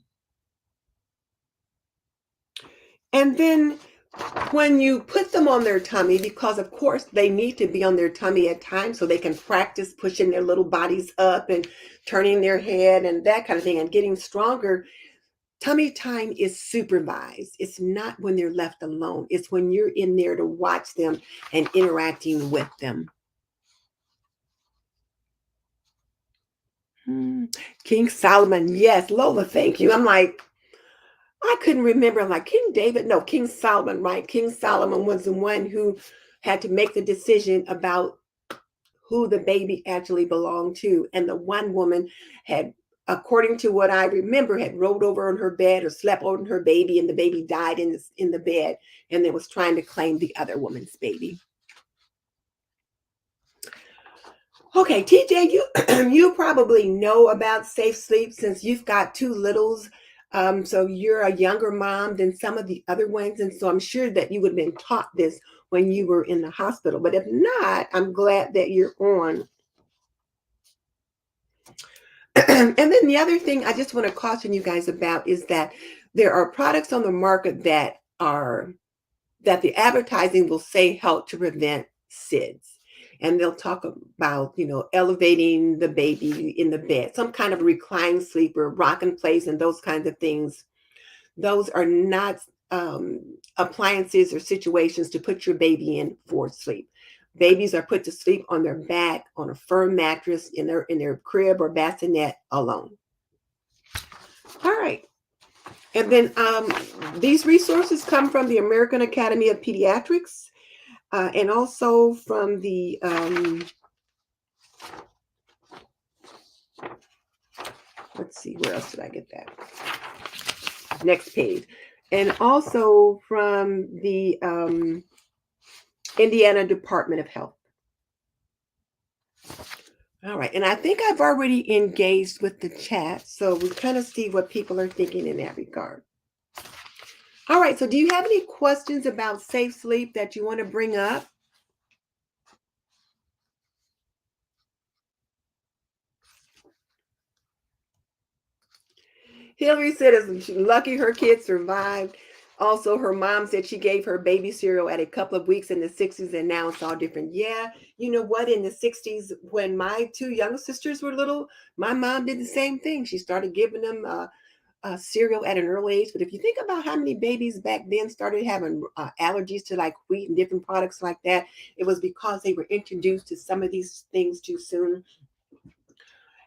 then when you put them on their tummy, because of course they need to be on their tummy at times so they can practice pushing their little bodies up and turning their head and that kind of thing and getting stronger. Tummy time is supervised. It's not when they're left alone. It's when you're in there to watch them and interacting with them. King Solomon. Yes, Lola, thank you. I'm like, I couldn't remember. I'm like, King David? No, King Solomon, right? King Solomon was the one who had to make the decision about who the baby actually belonged to. And the one woman had, according to what I remember, had rolled over on her bed or slept on her baby, and the baby died in the bed, and then was trying to claim the other woman's baby. Okay, TJ, you you probably know about safe sleep since you've got two littles. So you're a younger mom than some of the other ones, and so I'm sure that you would have been taught this when you were in the hospital. But if not, I'm glad that you're on. And then the other thing I just want to caution you guys about is that there are products on the market that the advertising will say help to prevent SIDS. And they'll talk about, elevating the baby in the bed, some kind of recline sleeper, rock and place, and those kinds of things. Those are not appliances or situations to put your baby in for sleep. Babies are put to sleep on their back on a firm mattress in their crib or bassinet alone. All right. And then these resources come from the American Academy of Pediatrics and also from the let's see, where else did I get that? Next page. And also from the Indiana Department of Health. All right. And I think I've already engaged with the chat. So we kind of see what people are thinking in that regard. All right. So do you have any questions about safe sleep that you want to bring up? Hillary said it's lucky her kid survived. Also, her mom said she gave her baby cereal at a couple of weeks in the 60s, and now it's all different. Yeah, you know what? In the 60s, when my two younger sisters were little, my mom did the same thing. She started giving them cereal at an early age. But if you think about how many babies back then started having allergies to like wheat and different products like that, it was because they were introduced to some of these things too soon.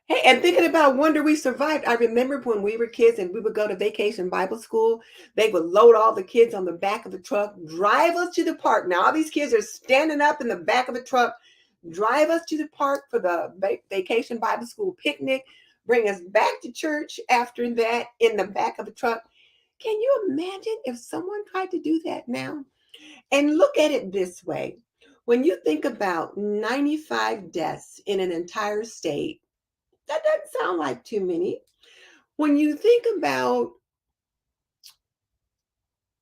Hey, and thinking about Wonder We Survived, I remember when we were kids and we would go to vacation Bible school, they would load all the kids on the back of the truck, drive us to the park. Now, all these kids are standing up in the back of the truck, drive us to the park for the vacation Bible school picnic, bring us back to church after that in the back of the truck. Can you imagine if someone tried to do that now? And look at it this way. When you think about 95 deaths in an entire state, that doesn't sound like too many. When you think about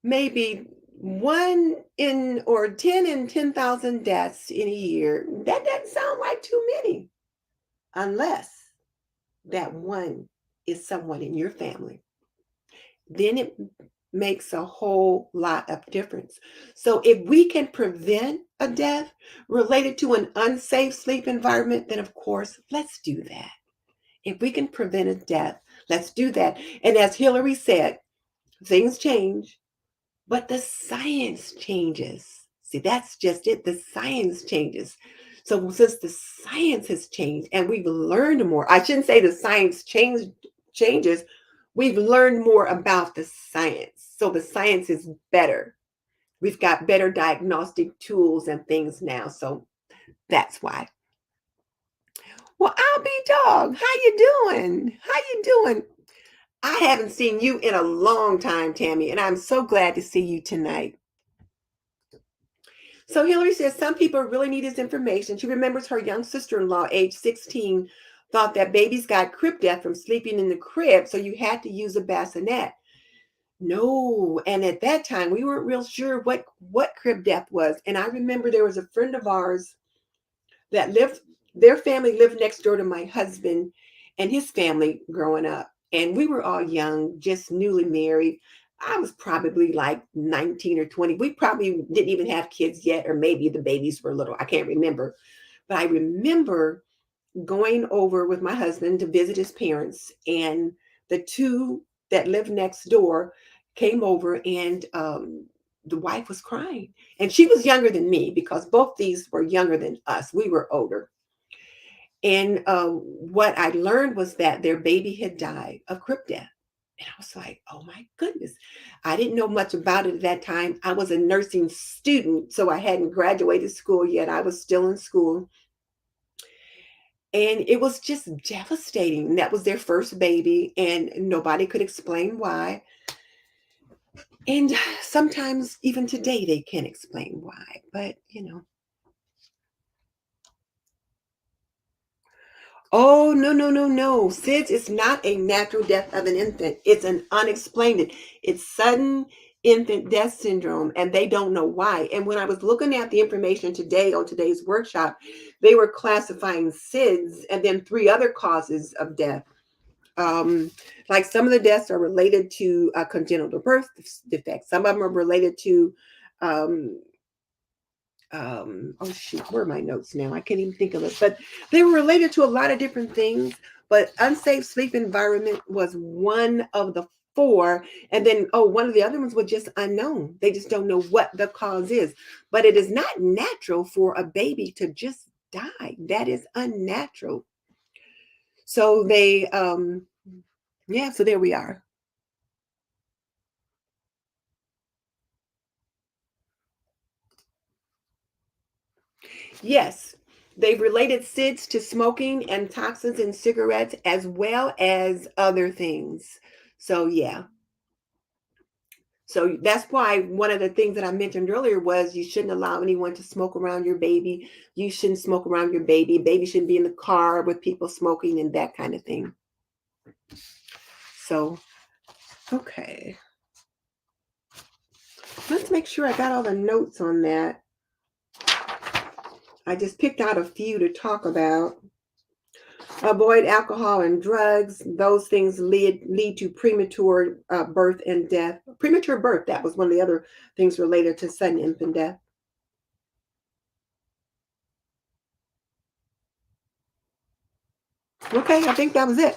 maybe 1 in or 10 in 10,000 deaths in a year, that doesn't sound like too many, unless that one is someone in your family. Then it makes a whole lot of difference. So if we can prevent a death related to an unsafe sleep environment, then of course, let's do that. If we can prevent a death, let's do that. And as Hillary said, things change, but the science changes. See, that's just it. The science changes. So since the science has changed and we've learned more, I shouldn't say the science changes. We've learned more about the science. So the science is better. We've got better diagnostic tools and things now. So that's why. Well, I'll be dog. How you doing? How you doing? I haven't seen you in a long time, Tammy, and I'm so glad to see you tonight. So Hillary says some people really need this information. She remembers her young sister-in-law, age 16, thought that babies got crib death from sleeping in the crib, so you had to use a bassinet. No, and at that time we weren't real sure what crib death was. And I remember there was a friend of ours that lived, their family lived next door to my husband and his family growing up. And we were all young, just newly married. I was probably like 19 or 20. We probably didn't even have kids yet, or maybe the babies were little. I can't remember. But I remember going over with my husband to visit his parents, and the two that lived next door came over, and the wife was crying, and she was younger than me because both these were younger than us. We were older. And what I learned was that their baby had died of crib death. And I was like, oh my goodness. I didn't know much about it at that time. I was a nursing student, so I hadn't graduated school yet. I was still in school. And it was just devastating. That was their first baby, and nobody could explain why. And sometimes, even today, they can't explain why. But, oh, no, no, no, no. SIDS is not a natural death of an infant. It's an unexplained. It's sudden infant death syndrome, and they don't know why. And when I was looking at the information today on today's workshop, they were classifying SIDS and then three other causes of death. Like some of the deaths are related to congenital birth defects. Some of them are related to um, oh shoot, where are my notes now? I can't even think of it. But they were related to a lot of different things. But unsafe sleep environment was one of the four. And then, oh, one of the other ones was just unknown. They just don't know what the cause is. But it is not natural for a baby to just die. That is unnatural. So they, yeah, so there we are. Yes, they've related SIDS to smoking and toxins in cigarettes as well as other things. So, yeah. So that's why one of the things that I mentioned earlier was you shouldn't allow anyone to smoke around your baby. You shouldn't smoke around your baby. Baby shouldn't be in the car with people smoking and that kind of thing. So, okay. Let's make sure I got all the notes on that. I just picked out a few to talk about. Avoid alcohol and drugs. Those things lead to premature birth and death. Premature birth, that was one of the other things related to sudden infant death. Okay, I think that was it.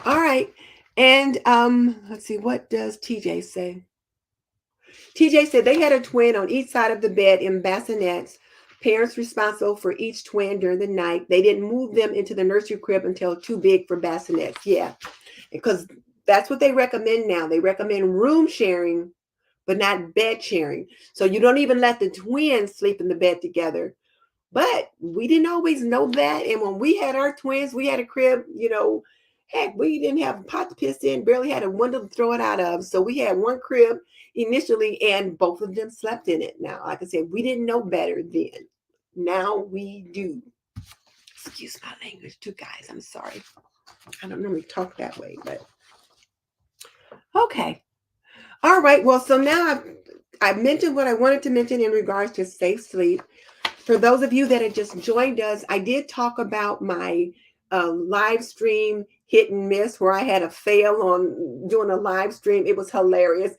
All right. And let's see, what does TJ say? TJ said they had a twin on each side of the bed in bassinets. Parents responsible for each twin during the night. They didn't move them into the nursery crib until too big for bassinets. Yeah, because that's what they recommend now. They recommend room sharing, but not bed sharing. So you don't even let the twins sleep in the bed together. But we didn't always know that. And when we had our twins, we had a crib, heck, we didn't have a pot to piss in, barely had a window to throw it out of. So we had one crib initially, and both of them slept in it. Now, like I said, we didn't know better then. Now we do. Excuse my language too, guys. I'm sorry. I don't normally talk that way, but okay. All right. Well, so now I've mentioned what I wanted to mention in regards to safe sleep. For those of you that had just joined us, I did talk about my live stream hit and miss where I had a fail on doing a live stream. It was hilarious.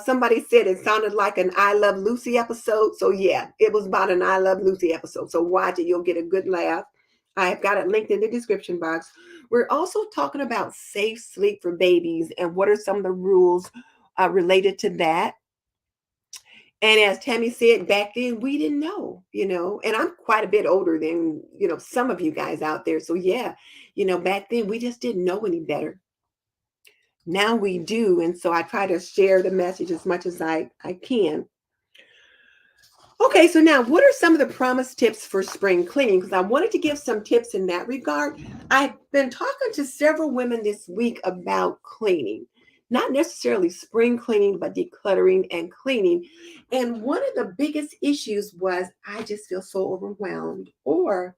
Somebody said it sounded like an I Love Lucy episode. So yeah, it was about an I Love Lucy episode. So watch it. You'll get a good laugh. I've got it linked in the description box. We're also talking about safe sleep for babies and what are some of the rules related to that. And as Tammy said, back then we didn't know, and I'm quite a bit older than, some of you guys out there. So yeah, back then we just didn't know any better. Now we do. And so I try to share the message as much as I can. Okay, Okay, so now what are some of the promise tips for spring cleaning? Because I wanted to give some tips in that regard. I've been talking to several women this week about cleaning, not necessarily spring cleaning, but decluttering and cleaning. And one of the biggest issues was I just feel so overwhelmed, or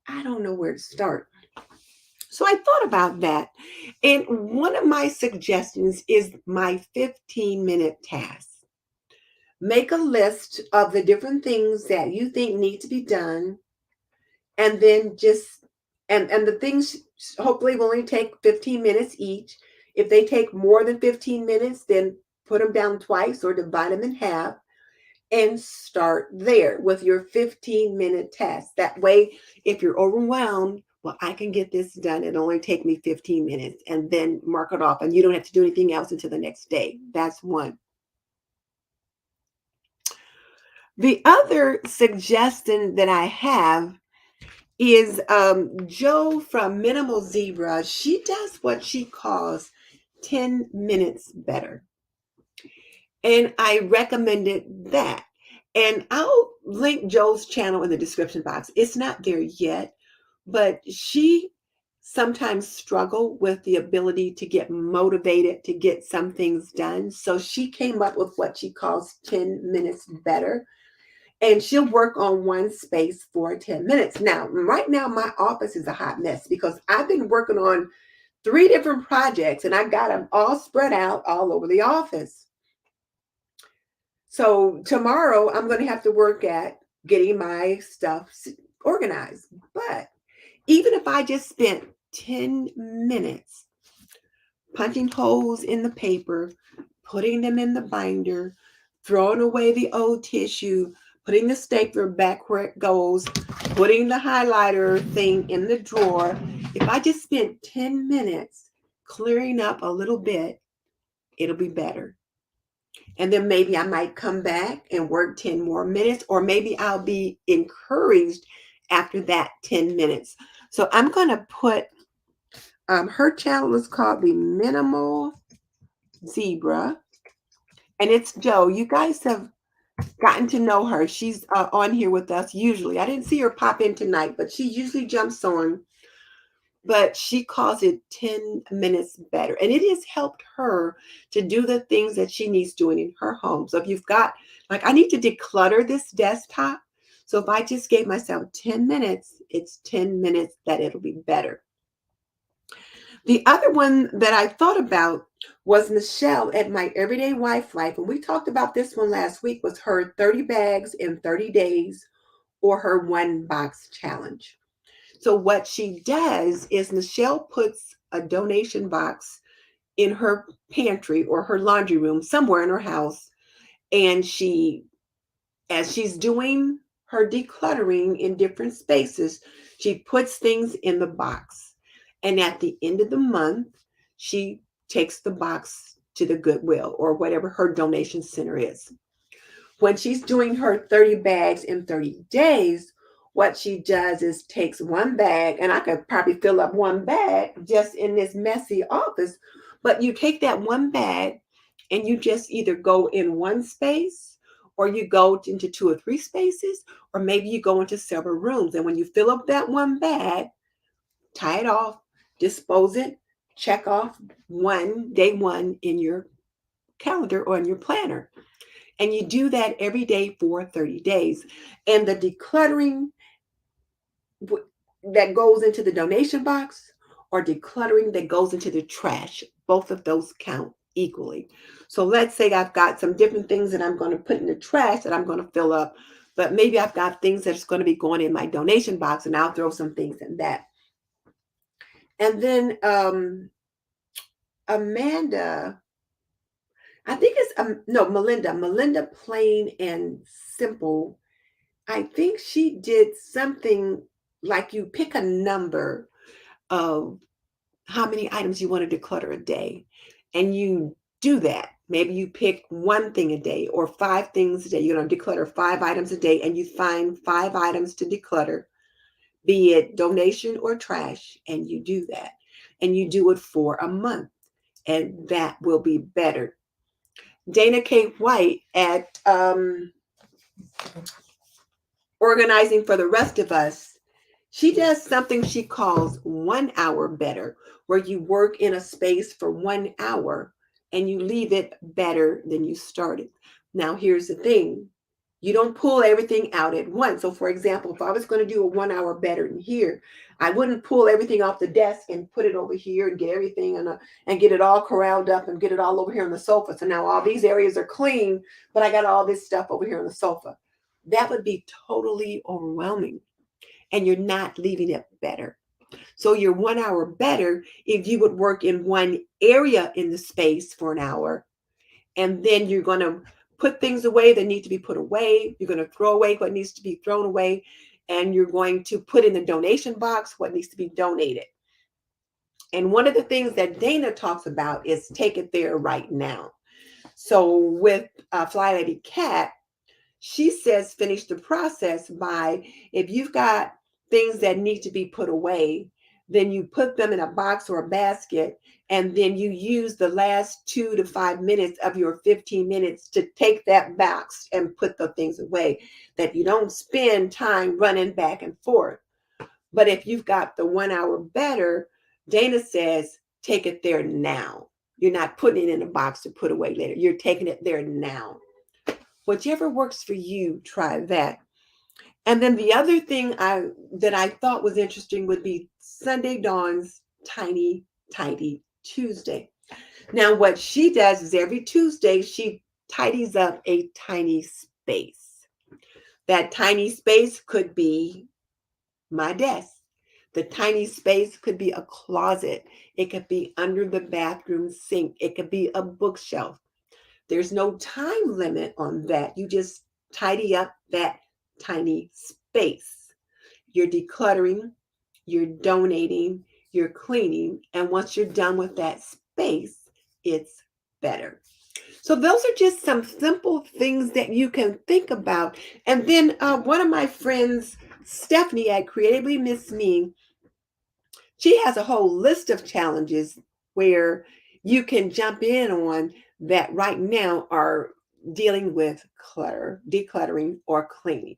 I don't know where to start. So I thought about that. And one of my suggestions is my 15-minute task. Make a list of the different things that you think need to be done, and then just and the things hopefully will only take 15 minutes each. If they take more than 15 minutes, then put them down twice or divide them in half and start there with your 15-minute task. That way, if you're overwhelmed, well, I can get this done. It'll only take me 15 minutes, and then mark it off, and you don't have to do anything else until the next day. That's one. The other suggestion that I have is Joe from Minimal Zebra. She does what she calls 10 minutes better. And I recommended that. And I'll link Joe's channel in the description box. It's not there yet, but she sometimes struggle with the ability to get motivated to get some things done. So she came up with what she calls 10 minutes better. And she'll work on one space for 10 minutes. Now, right now, my office is a hot mess because I've been working on 3 different projects and I got them all spread out all over the office. So tomorrow, I'm going to have to work at getting my stuff organized. But even if I just spent 10 minutes punching holes in the paper, putting them in the binder, throwing away the old tissue, putting the stapler back where it goes, putting the highlighter thing in the drawer. If I just spent 10 minutes clearing up a little bit, it'll be better. And then maybe I might come back and work 10 more minutes, or maybe I'll be encouraged after that 10 minutes. So I'm going to put her channel is called the Minimal Zebra, and it's Joe. You guys have gotten to know her. She's on here with us usually. I didn't see her pop in tonight, but she usually jumps on. But she calls it 10 minutes better. And it has helped her to do the things that she needs doing in her home. So if you've got, like, I need to declutter this desktop. So if I just gave myself 10 minutes, it's 10 minutes that it'll be better. The other one that I thought about was Michelle at My Everyday Wife Life. And we talked about this one last week, was her 30 bags in 30 days or her 1 box challenge. So what she does is Michelle puts a donation box in her pantry or her laundry room somewhere in her house. And as she's doing her decluttering in different spaces, she puts things in the box. And at the end of the month, she takes the box to the Goodwill or whatever her donation center is. When she's doing her 30 bags in 30 days, what she does is takes 1 bag, and I could probably fill up 1 bag just in this messy office, but you take that 1 bag and you just either go in 1 space, or you go into 2 or 3 spaces, or maybe you go into several rooms. And when you fill up that 1 bag, tie it off, dispose it, check off day 1 in your calendar or in your planner. And you do that every day for 30 days. And the decluttering that goes into the donation box or decluttering that goes into the trash, both of those count equally. So let's say I've got some different things that I'm going to put in the trash that I'm going to fill up, but maybe I've got things that's going to be going in my donation box, and I'll throw some things in that. And then Amanda, I think it's Melinda, Plain and Simple. I think she did something like you pick a number of how many items you want to declutter a day, and you do that. Maybe you pick 1 thing a day or 5 things a day. You're going to declutter 5 items a day, and you find 5 items to declutter, be it donation or trash, and you do that. And you do it for a month, and that will be better. Dana K. White at organizing for the rest of us, she does something she calls 1 hour better, where you work in a space for 1 hour and you leave it better than you started. Now, here's the thing. You don't pull everything out at once. So, for example, if I was going to do a 1 hour better in here, I wouldn't pull everything off the desk and put it over here and get everything and get it all corralled up and get it all over here on the sofa. So now all these areas are clean, but I got all this stuff over here on the sofa. That would be totally overwhelming, and you're not leaving it better. So your 1 hour better if you would work in one area in the space for an hour, and then you're going to put things away that need to be put away. You're going to throw away what needs to be thrown away, and you're going to put in the donation box what needs to be donated. And one of the things that Dana talks about is take it there right now. So with Fly Lady Cat, she says finish the process by, if you've got things that need to be put away, then you put them in a box or a basket, and then you use the last 2 to 5 minutes of your 15 minutes to take that box and put the things away, that you don't spend time running back and forth. But if you've got the 1 hour better, Dana says take it there now. You're not putting it in a box to put away later. You're taking it there now. Whichever works for you, try that. And then the other thing that I thought was interesting would be Sunday Dawn's Tiny Tidy Tuesday. Now, what she does is every Tuesday, she tidies up a tiny space. That tiny space could be my desk. The tiny space could be a closet. It could be under the bathroom sink. It could be a bookshelf. There's no time limit on that. You just tidy up that tiny space. You're decluttering, you're donating, you're cleaning, and once you're done with that space, it's better. So those are just some simple things that you can think about. And then one of my friends, Stephanie at Creatively Miss Me, she has a whole list of challenges where you can jump in on that right now are dealing with clutter, decluttering, or cleaning.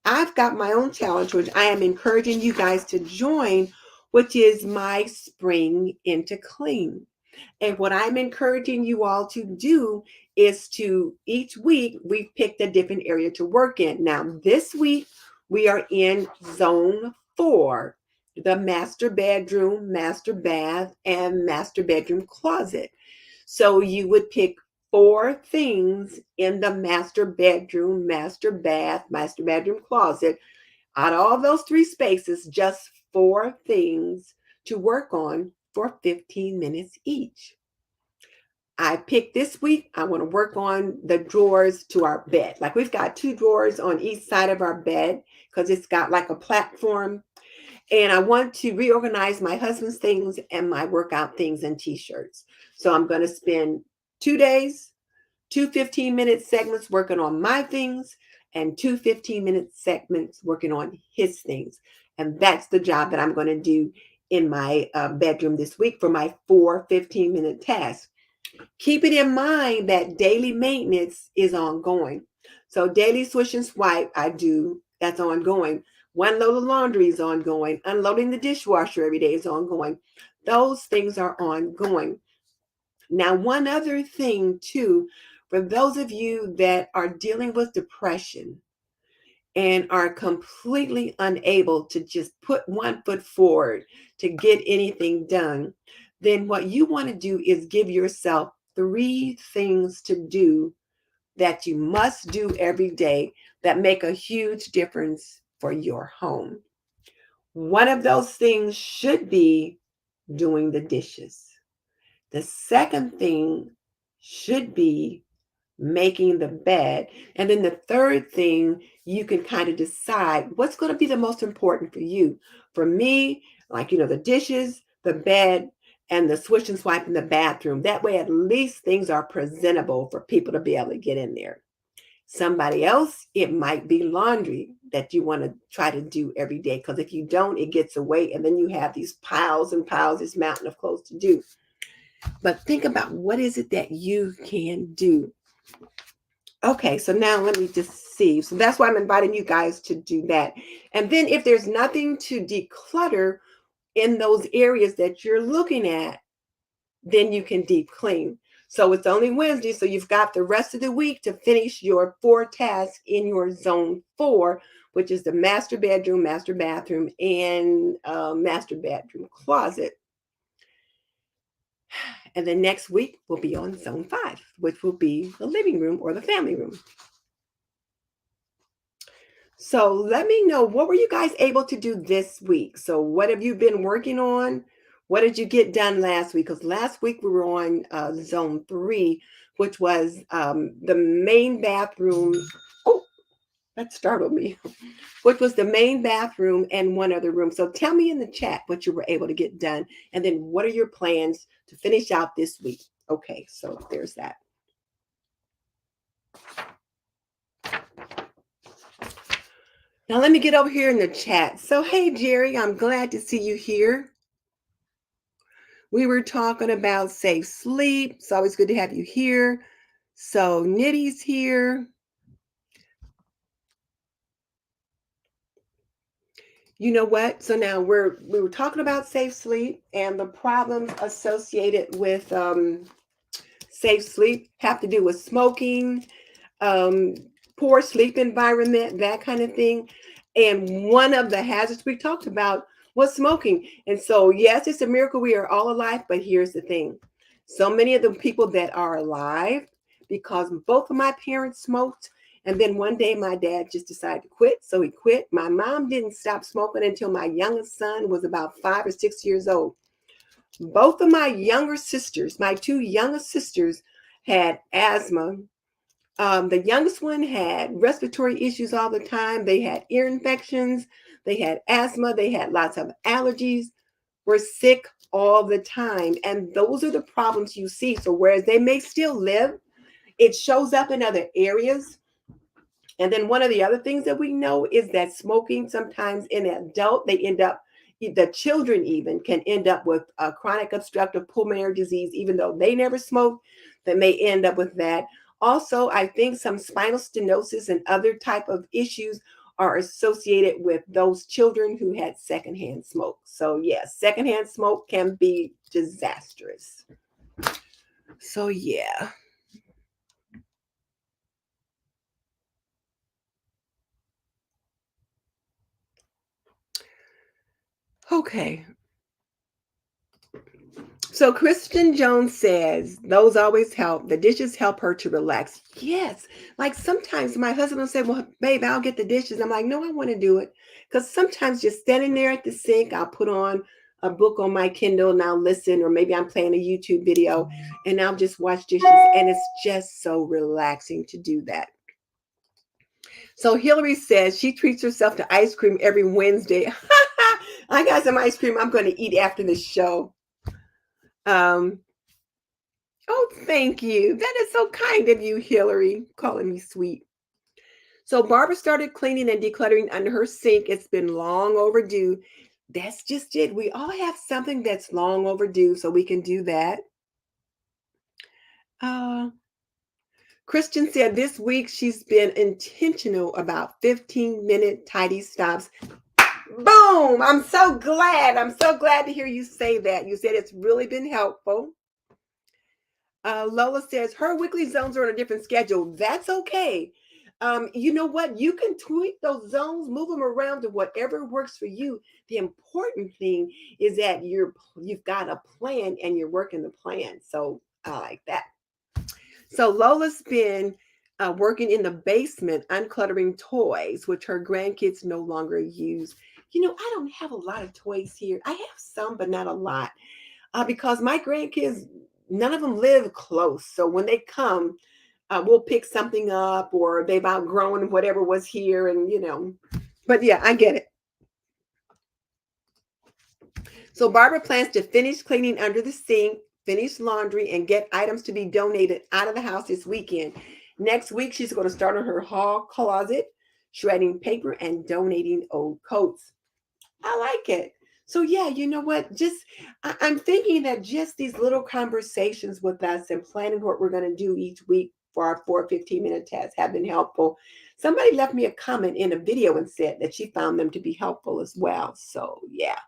I've got my own challenge, which I am encouraging you guys to join, which is my spring into clean. And what I'm encouraging you all to do is to each week, we've picked a different area to work in. Now, this week, we are in zone 4, the master bedroom, master bath, and master bedroom closet. So you would pick 4 things in the master bedroom, master bath, master bedroom closet. Out of all those 3 spaces, just 4 things to work on for 15 minutes each. I picked this week, I want to work on the drawers to our bed. Like we've got 2 drawers on each side of our bed because it's got like a platform. And I want to reorganize my husband's things and my workout things and t-shirts. So I'm going to spend 2 days, 2 15-minute segments working on my things and 2 15-minute segments working on his things. And that's the job that I'm going to do in my bedroom this week for my 4 15-minute tasks. Keeping in mind that daily maintenance is ongoing. So daily swish and swipe, I do. That's ongoing. 1 load of laundry is ongoing. Unloading the dishwasher every day is ongoing. Those things are ongoing. Now, one other thing too, for those of you that are dealing with depression and are completely unable to just put 1 foot forward to get anything done, then what you want to do is give yourself 3 things to do that you must do every day that make a huge difference for your home. One of those things should be doing the dishes. The second thing should be making the bed. And then the third thing, you can kind of decide what's going to be the most important for you. For me, like, the dishes, the bed, and the swish and swipe in the bathroom. That way, at least things are presentable for people to be able to get in there. Somebody else, it might be laundry that you want to try to do every day. Because if you don't, it gets away. And then you have these piles and piles, this mountain of clothes to do. But think about what is it that you can do. Okay, so now let me just see. So that's why I'm inviting you guys to do that. And then if there's nothing to declutter in those areas that you're looking at, then you can deep clean. So it's only Wednesday, so you've got the rest of the week to finish your 4 tasks in your zone 4, which is the master bedroom, master bathroom, and master bedroom closet. And then next week we'll be on zone 5, which will be the living room or the family room. So let me know, what were you guys able to do this week? So what have you been working on? What did you get done last week? Because last week we were on zone 3, which was the main bathroom. Oh, that startled me. Which was the main bathroom and one other room. So tell me in the chat what you were able to get done. And then what are your plans to finish out this week? Okay, so there's that. Now let me get over here in the chat. So, hey, Jerry, I'm glad to see you here. We were talking about safe sleep. It's always good to have you here. So Nitty's here. You know what? So now we were talking about safe sleep and the problems associated with safe sleep have to do with smoking, um, poor sleep environment, that kind of thing. And one of the hazards we talked about was smoking. And so, yes, it's a miracle we are all alive, but here's the thing. So many of the people that are alive, because both of my parents smoked, and then one day my dad just decided to quit. So he quit. My mom didn't stop smoking until my youngest son was about 5 or 6 years old. Both of my younger sisters, my 2 youngest sisters, had asthma. The youngest one had respiratory issues all the time. They had ear infections. They had asthma. They had lots of allergies. Were sick all the time. And those are the problems you see. So, whereas they may still live, it shows up in other areas. And then one of the other things that we know is that smoking sometimes in an adult, they end up, the children even can end up with a chronic obstructive pulmonary disease, even though they never smoked, they may end up with that. Also, I think some spinal stenosis and other type of issues are associated with those children who had secondhand smoke. So yes, secondhand smoke can be disastrous. So yeah. Okay. So Christian Jones says those always help. The dishes help her to relax. Yes. Like sometimes my husband will say, well, babe, I'll get the dishes. I'm like, no, I want to do it. Because sometimes just standing there at the sink, I'll put on a book on my Kindle and I'll listen, or maybe I'm playing a YouTube video and I'll just watch dishes. And it's just so relaxing to do that. So Hillary says she treats herself to ice cream every Wednesday. I got some ice cream I'm going to eat after the show. Oh, thank you. That is so kind of you, Hillary, calling me sweet. So Barbara started cleaning and decluttering under her sink. It's been long overdue. That's just it. We all have something that's long overdue, so we can do that. Uh, Christian said this week she's been intentional about 15-minute tidy stops. Boom! I'm so glad. I'm so glad to hear you say that. You said it's really been helpful. Lola says her weekly zones are on a different schedule. That's okay. You know what? You can tweak those zones, move them around to whatever works for you. The important thing is that you've got a plan and you're working the plan. So I like that. So Lola's been working in the basement, uncluttering toys, which her grandkids no longer use. You know, I don't have a lot of toys here. I have some, but not a lot, because my grandkids, none of them live close. So when they come, we'll pick something up, or they've outgrown whatever was here, and But yeah, I get it. So Barbara plans to finish cleaning under the sink, finish laundry, and get items to be donated out of the house this weekend. Next week, she's going to start on her hall closet, shredding paper and donating old coats. I like it. So yeah, you know what? I'm thinking that just these little conversations with us and planning what we're going to do each week for our 4 15-minute tests have been helpful. Somebody left me a comment in a video and said that she found them to be helpful as well. So yeah.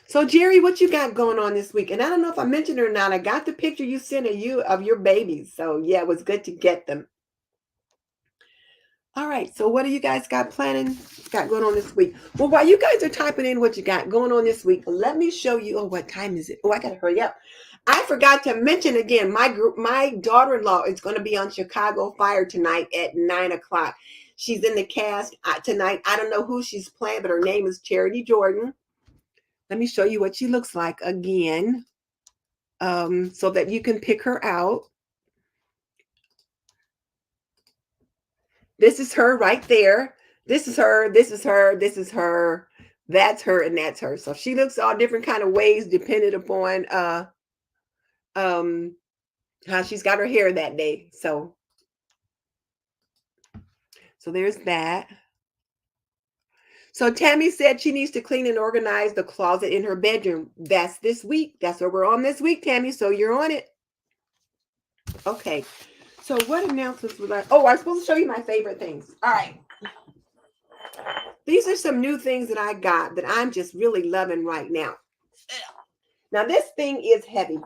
So Jerry, what you got going on this week? And I don't know if I mentioned it or not. I got the picture you sent of your babies. So yeah, it was good to get them. All right. So what do you guys got going on this week? Well, while you guys are typing in what you got going on this week, let me show you. Oh, what time is it? Oh, I gotta hurry up. I forgot to mention again, my daughter-in-law is going to be on Chicago Fire tonight at 9 o'clock. She's in the cast tonight. I don't know who she's playing, but her name is Denise Jordan. Let me show you what she looks like again, so that you can pick her out. This is her right there. This is her. This is her. This is her. That's her, and that's her. So she looks all different kind of ways, depending upon how she's got her hair that day. So there's that. So Tammy said she needs to clean and organize the closet in her bedroom. That's this week. That's what we're on this week, Tammy. So you're on it. Okay. So what announcements would I? Oh, I'm supposed to show you my favorite things. All right. These are some new things that I got that I'm just really loving right now. Now this thing is heavy.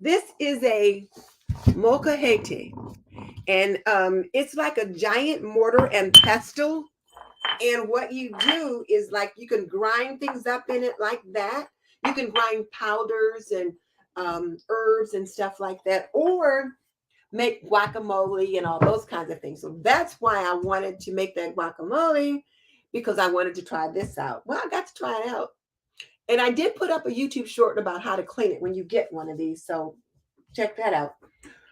This is a molcajete, and it's like a giant mortar and pestle. And what you do is, like, you can grind things up in it like that. You can grind powders and herbs and stuff like that, or make guacamole and all those kinds of things. So that's why I wanted to make that guacamole, because I wanted to try this out. Well, I got to try it out. And I did put up a YouTube short about how to clean it when you get one of these. So check that out.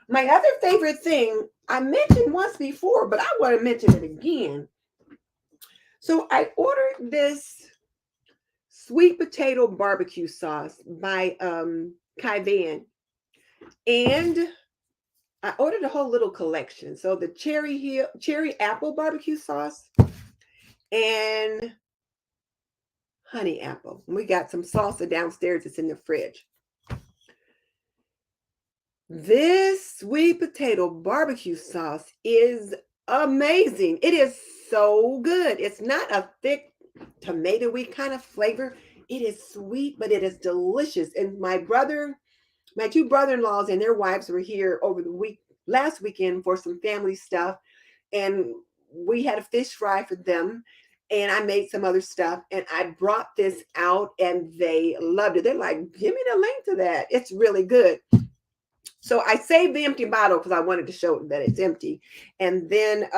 My other favorite thing I mentioned once before, but I want to mention it again. So I ordered this sweet potato barbecue sauce by Kai Van. And I ordered a whole little collection. So the cherry apple barbecue sauce and honey apple. We got some salsa downstairs. It's in the fridge. This sweet potato barbecue sauce is amazing. It is so good. It's not a thick tomatoey kind of flavor. It is sweet, but it is delicious. And my two brother-in-laws and their wives were here over the last weekend for some family stuff. And we had a fish fry for them. And I made some other stuff. And I brought this out and they loved it. They're like, give me the link to that. It's really good. So I saved the empty bottle because I wanted to show that it's empty. And then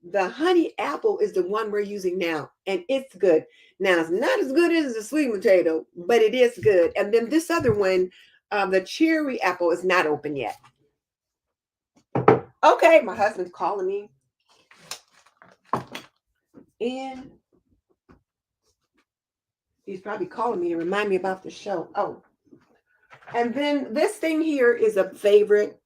the honey apple is the one we're using now. And it's good. Now, it's not as good as the sweet potato, but it is good. And then this other one, the cherry apple, is not open yet. Okay, my husband's calling me. And he's probably calling me to remind me about the show. Oh. And then this thing here is a favorite.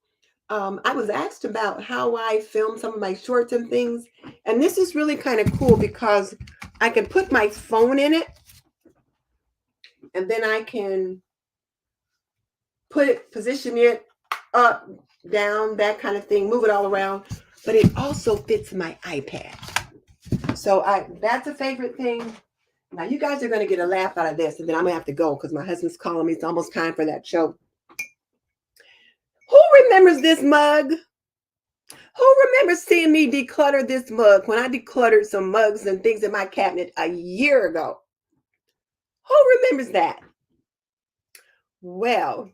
I was asked about how I film some of my shorts and things. And this is really kind of cool because I can put my phone in it. And then I can position it up, down, that kind of thing, move it all around. But it also fits my iPad. So that's a favorite thing. Now, you guys are going to get a laugh out of this, and then I'm going to have to go because my husband's calling me. It's almost time for that show. Who remembers this mug? Who remembers seeing me declutter this mug when I decluttered some mugs and things in my cabinet a year ago? Who remembers that? Well,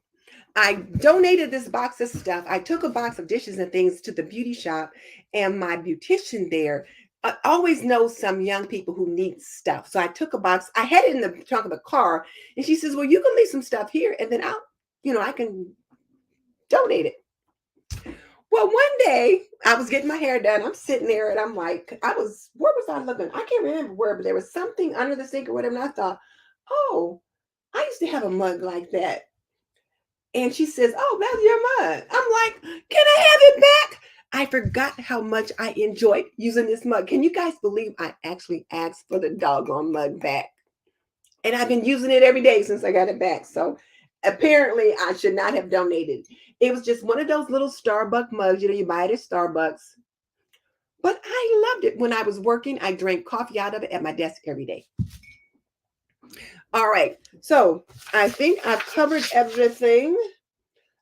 I donated this box of stuff. I took a box of dishes and things to the beauty shop, and my beautician there always knows some young people who need stuff. So I took a box. I had it in the trunk of the car, and she says, well, you can leave some stuff here, and then I can donate it. Well, one day I was getting my hair done. I'm sitting there, and I'm like, where was I looking? I can't remember where, but there was something under the sink or whatever, and I thought, oh, I used to have a mug like that. And she says, oh, that's your mug. I'm like, can I have it back? I forgot how much I enjoyed using this mug. Can you guys believe I actually asked for the doggone mug back? And I've been using it every day since I got it back. So Apparently, I should not have donated. It was just one of those little Starbucks mugs, you buy it at Starbucks. But I loved it. When I was working, I drank coffee out of it at my desk every day. All right. So I think I've covered everything.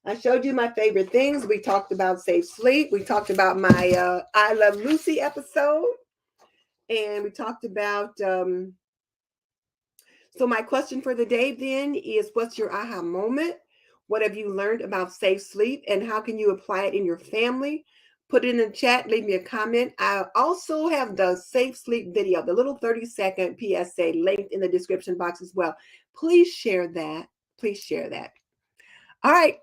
I showed you my favorite things. We talked about safe sleep. We talked about my I Love Lucy episode. And we talked about, so my question for the day then is, what's your aha moment? What have you learned about safe sleep and how can you apply it in your family? Put it in the chat, leave me a comment. I also have the safe sleep video, the little 30-second PSA linked in the description box as well. Please share that. Please share that. All right.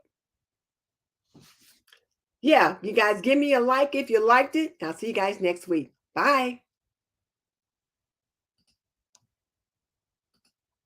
Yeah, you guys give me a like if you liked it. I'll see you guys next week. Bye.